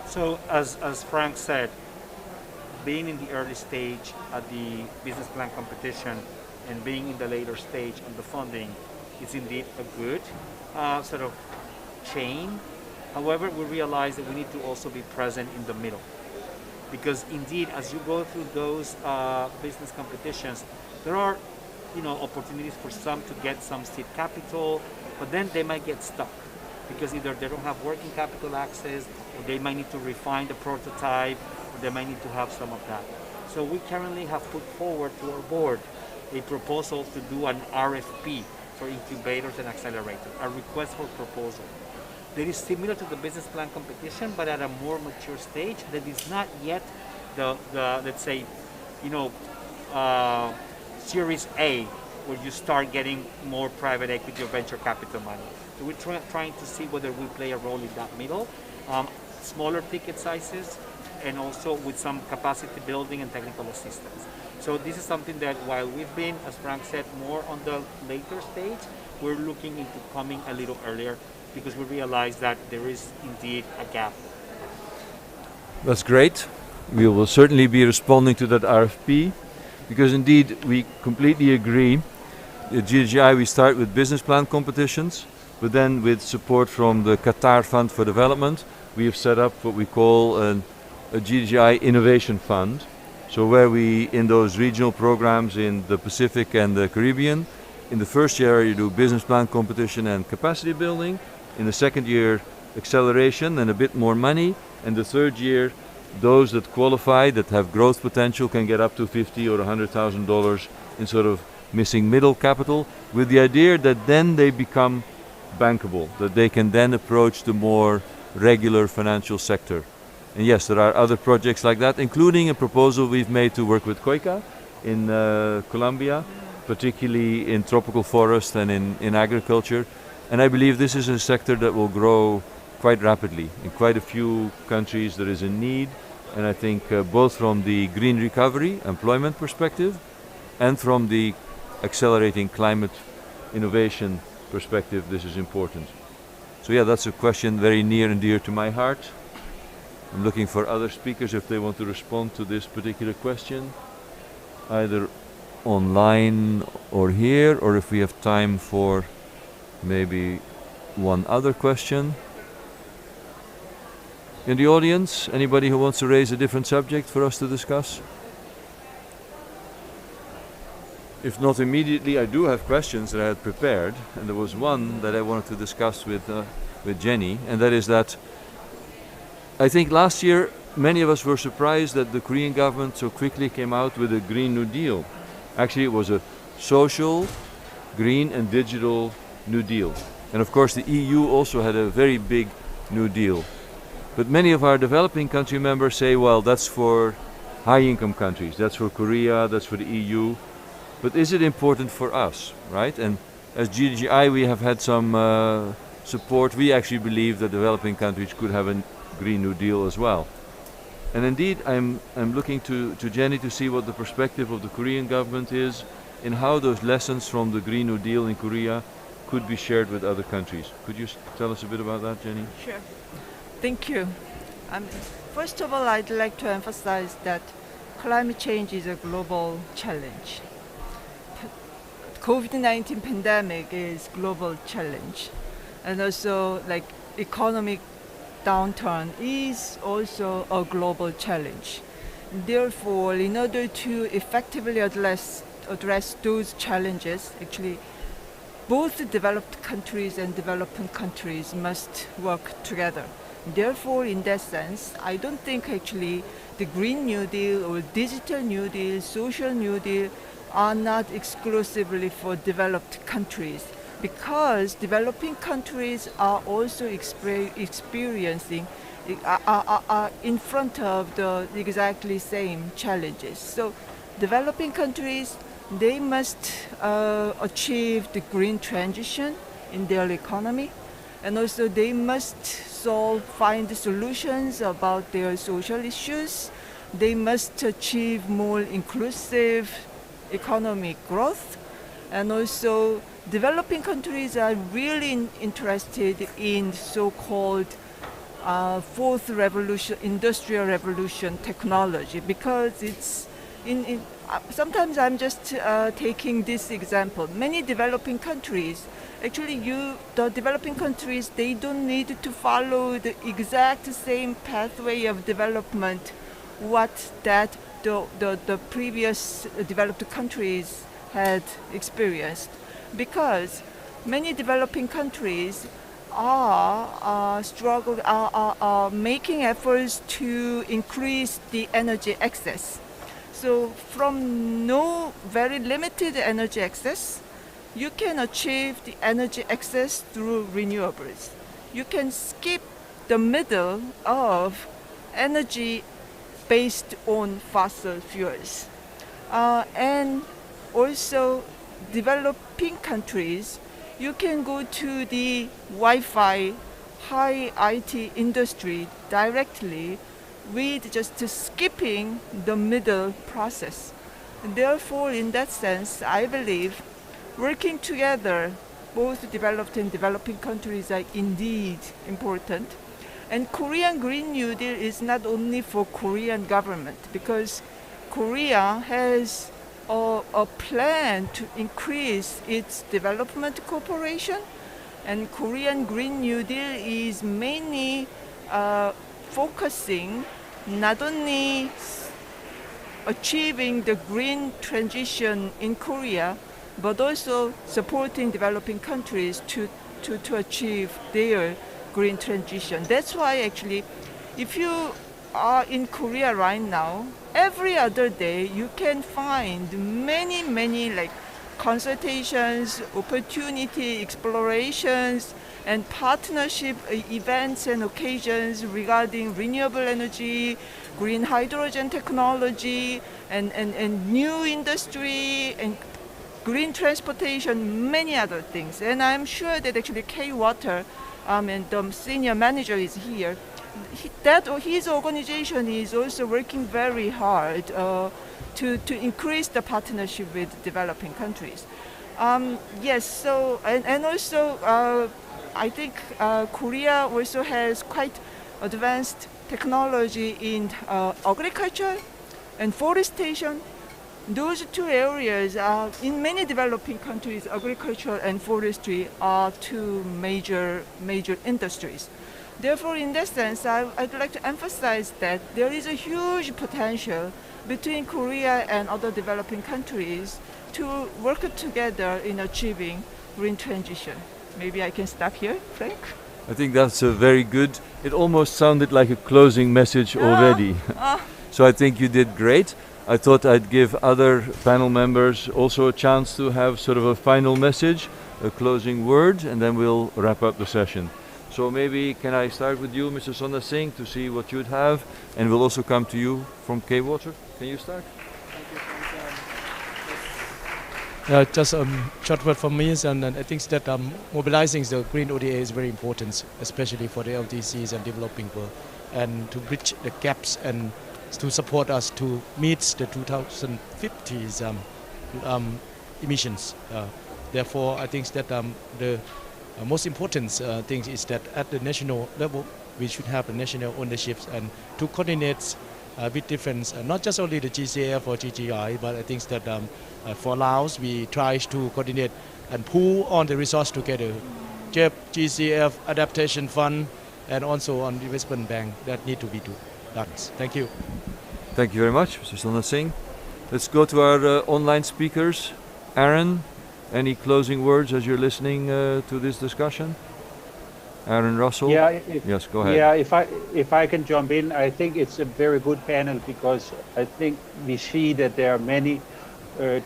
So as Frank said, being in the early stage at the business plan competition and being in the later stage of the funding is indeed a good sort of chain. However, we realize that we need to also be present in the middle, because indeed, as you go through those business competitions, there are opportunities for some to get some seed capital, but then they might get stuck because either they don't have working capital access, or they might need to refine the prototype, or they might need to have some of that. So we currently have put forward to our board a proposal to do an RFP for incubators and accelerators, a request for proposal. That is similar to the business plan competition, but at a more mature stage. That is not yet the let's say, Series A, where you start getting more private equity or venture capital money. So we're trying to see whether we play a role in that middle, smaller ticket sizes, and also with some capacity building and technical assistance. So this is something that while we've been, as Frank said, more on the later stage, we're looking into coming a little earlier, because we realize that there is indeed a gap. That's great. We will certainly be responding to that RFP, because indeed we completely agree. At GGI we start with business plan competitions, but then with support from the Qatar Fund for Development, we have set up what we call a Ggi Innovation Fund. So where we, in those regional programs in the Pacific and the Caribbean, in the first year you do business plan competition and capacity building. In the second year, acceleration and a bit more money. And the third year, those that qualify, that have growth potential, can get up to $50,000 or $100,000 in sort of missing middle capital, with the idea that then they become bankable, that they can then approach the more regular financial sector. And yes, there are other projects like that, including a proposal we've made to work with KEITI in Colombia, particularly in tropical forest and in agriculture. And I believe this is a sector that will grow quite rapidly. In quite a few countries there is a need, and I think both from the green recovery, employment perspective, and from the accelerating climate innovation perspective, this is important. So yeah, that's a question very near and dear to my heart. I'm looking for other speakers if they want to respond to this particular question, either online or here, or if we have time for maybe one other question. In the audience, anybody who wants to raise a different subject for us to discuss? If not immediately, I do have questions that I had prepared, and there was one that I wanted to discuss with Jenny, and that is that I think last year many of us were surprised that the Korean government so quickly came out with a Green New Deal. Actually, it was a social, green and digital New Deal. And of course the EU also had a very big New Deal. But many of our developing country members say, well, that's for high-income countries, that's for Korea, that's for the EU. But is it important for us, right? And as GGI, we have had some support. We actually believe that developing countries could have a Green New Deal as well. And indeed, I'm looking to Jenny to see what the perspective of the Korean government is in how those lessons from the Green New Deal in Korea could be shared with other countries. Could you tell us a bit about that, Jenny? Sure. Thank you. First of all, I'd like to emphasize that climate change is a global challenge. COVID-19 pandemic is global challenge. And also like economic downturn is also a global challenge. Therefore, in order to effectively address those challenges, actually both developed countries and developing countries must work together. Therefore, in that sense, I don't think actually the Green New Deal or Digital New Deal, Social New Deal are not exclusively for developed countries, because developing countries are also experiencing are in front of the exactly same challenges. So developing countries, they must achieve the green transition in their economy, and also they must find solutions about their social issues. They must achieve more inclusive economic growth, and also developing countries are really interested in so-called fourth revolution, industrial revolution technology, because it's sometimes I'm just taking this example. Many developing countries, actually the developing countries, they don't need to follow the exact same pathway of development what that the previous developed countries had experienced, because many developing countries are making efforts to increase the energy access. So from very limited energy access, you can achieve the energy access through renewables. You can skip the middle of energy based on fossil fuels. And also developing countries, you can go to the Wi-Fi, high IT industry directly with just skipping the middle process. Therefore, in that sense, I believe working together, both developed and developing countries are indeed important. And Korean Green New Deal is not only for Korean government, because Korea has a plan to increase its development cooperation, and Korean Green New Deal is mainly focusing not only achieving the green transition in Korea, but also supporting developing countries to achieve their green transition. That's why actually, if you are in Korea right now, every other day you can find many like consultations, opportunity explorations, and partnership events and occasions regarding renewable energy, green hydrogen technology, and new industry, and green transportation, many other things. And I'm sure that actually K-Water, and the senior manager is here, his organization is also working very hard to increase the partnership with developing countries. Yes, so, and also I think Korea also has quite advanced technology in agriculture and forestation. Those two areas are, in many developing countries, agriculture and forestry are two major industries. Therefore, in that sense, I'd like to emphasize that there is a huge potential between Korea and other developing countries to work together in achieving green transition. Maybe I can stop here, Frank? I think that's very good. It almost sounded like a closing message already. So I think you did great. I thought I'd give other panel members also a chance to have sort of a final message, a closing word, and then we'll wrap up the session. So maybe can I start with you, Mr. Sonder Singh, to see what you'd have, and we'll also come to you from K-Water. Can you start? Just a short word from me, and I think that mobilizing the green ODA is very important, especially for the LDCs and developing world, and to bridge the gaps and to support us to meet the 2050's emissions. Therefore, I think that the most important thing is that at the national level, we should have a national ownership and to coordinate with different, not just only the GCF or GGI, but I think that for Laos, we try to coordinate and pool on the resource together. JEP, GCF, Adaptation Fund, and also on the investment bank that need to be done. Thank you. Thank you very much, Mr. Sonder Singh. Let's go to our online speakers. Aaron, any closing words as you're listening to this discussion? Aaron Russell? Yeah, yes, go ahead. Yeah, if I can jump in, I think it's a very good panel because I think we see that there are many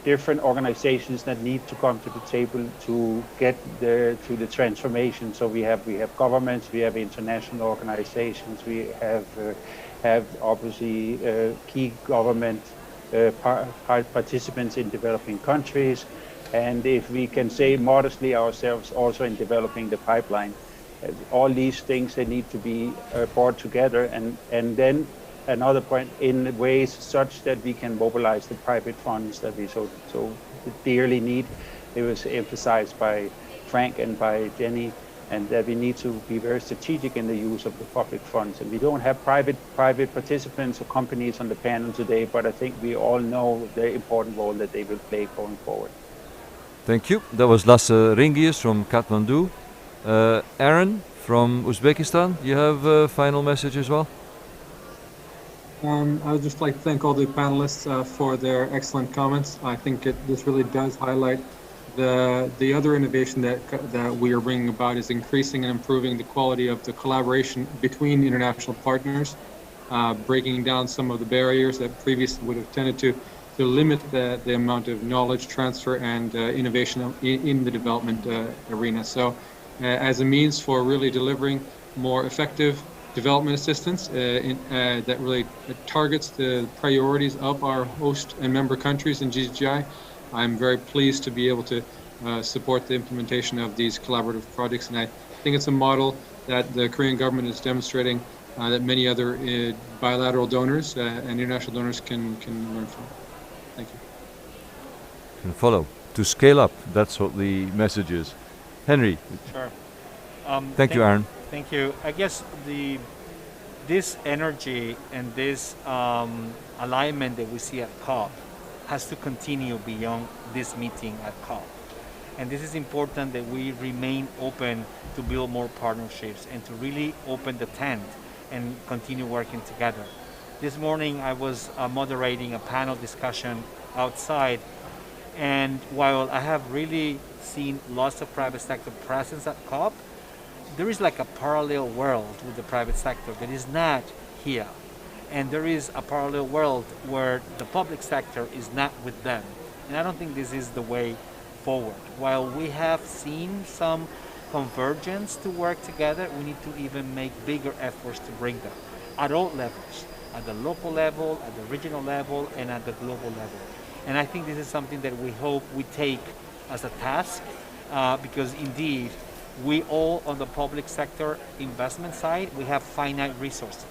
different organizations that need to come to the table to get to the transformation. So we have governments, we have international organizations, we have obviously key government participants in developing countries, and if we can say modestly ourselves also in developing the pipeline. All these things, they need to be brought together, and then another point, in ways such that we can mobilize the private funds that we so dearly need. It was emphasized by Frank and by Jenny, and that we need to be very strategic in the use of the public funds. And we don't have private participants or companies on the panel today, but I think we all know the important role that they will play going forward. Thank you. That was Lasse Ringius from Kathmandu. Aaron from Uzbekistan, you have a final message as well? I would just like to thank all the panelists for their excellent comments. I think this really does highlight the other innovation that we are bringing about is increasing and improving the quality of the collaboration between international partners, breaking down some of the barriers that previously would have tended to limit the amount of knowledge transfer and innovation in the development arena. So as a means for really delivering more effective development assistance that really targets the priorities of our host and member countries in GGI, I'm very pleased to be able to support the implementation of these collaborative projects, and I think it's a model that the Korean government is demonstrating that many other bilateral donors and international donors can learn from. Thank you. Can follow. To scale up, that's what the message is. Henry. Sure. Thank you, Aaron. Thank you. I guess this energy and this alignment that we see at COP has to continue beyond this meeting at COP. And this is important that we remain open to build more partnerships and to really open the tent and continue working together. This morning I was moderating a panel discussion outside, and while I have really seen lots of private sector presence at COP, there is like a parallel world with the private sector that is not here. And there is a parallel world where the public sector is not with them. And I don't think this is the way forward. While we have seen some convergence to work together, we need to even make bigger efforts to bring them at all levels, at the local level, at the regional level, and at the global level. And I think this is something that we hope we take as a task, because indeed, we all on the public sector investment side, we have finite resources.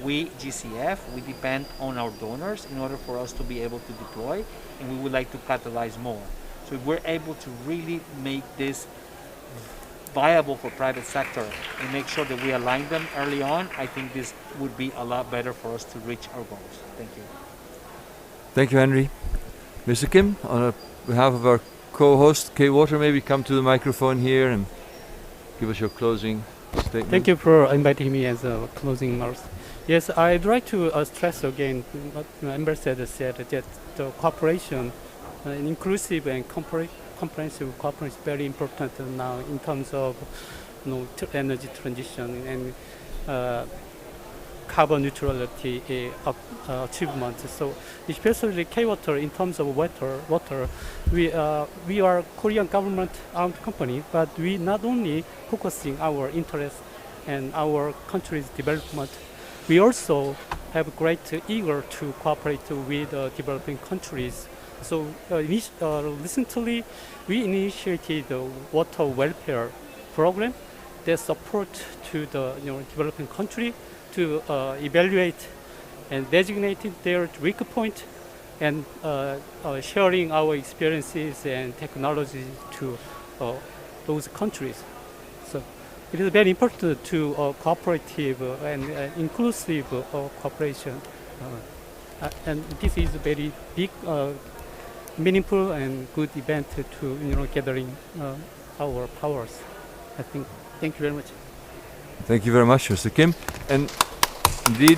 We, GCF, we depend on our donors in order for us to be able to deploy, and we would like to catalyze more. So if we're able to really make this viable for private sector and make sure that we align them early on, I think this would be a lot better for us to reach our goals. Thank you. Thank you, Henry. Mr. Kim, on behalf of our co-host, K-Water, maybe come to the microphone here and give us your closing statement. Thank you for inviting me as a closing remarks. Yes, I'd like to stress again what the ambassador said, that the cooperation, inclusive and comprehensive cooperation is very important now in terms of energy transition and carbon neutrality achievement. So especially K-Water in terms of water, we are Korean government-owned company, but we not only focusing our interest and our country's development, we also have great eager to cooperate with developing countries. So recently, we initiated a water welfare program that support to the developing country to evaluate and designate their weak point and sharing our experiences and technology to those countries. So it is very important to cooperative and inclusive cooperation. And this is a very big, meaningful and good event to gathering our powers. I think. Thank you very much. Thank you very much, Mr. Kim. And indeed,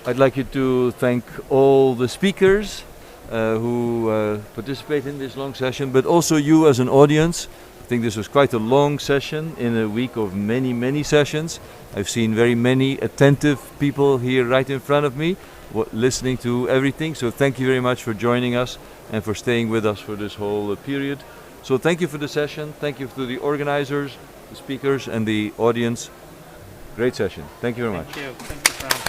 I'd like you to thank all the speakers who participate in this long session, but also you as an audience. I think this was quite a long session in a week of many, many sessions. I've seen very many attentive people here right in front of me, listening to everything. So thank you very much for joining us and for staying with us for this whole period. So thank you for the session. Thank you to the organizers, the speakers, and the audience. Great session. Thank you very much. Thank you. Thank you for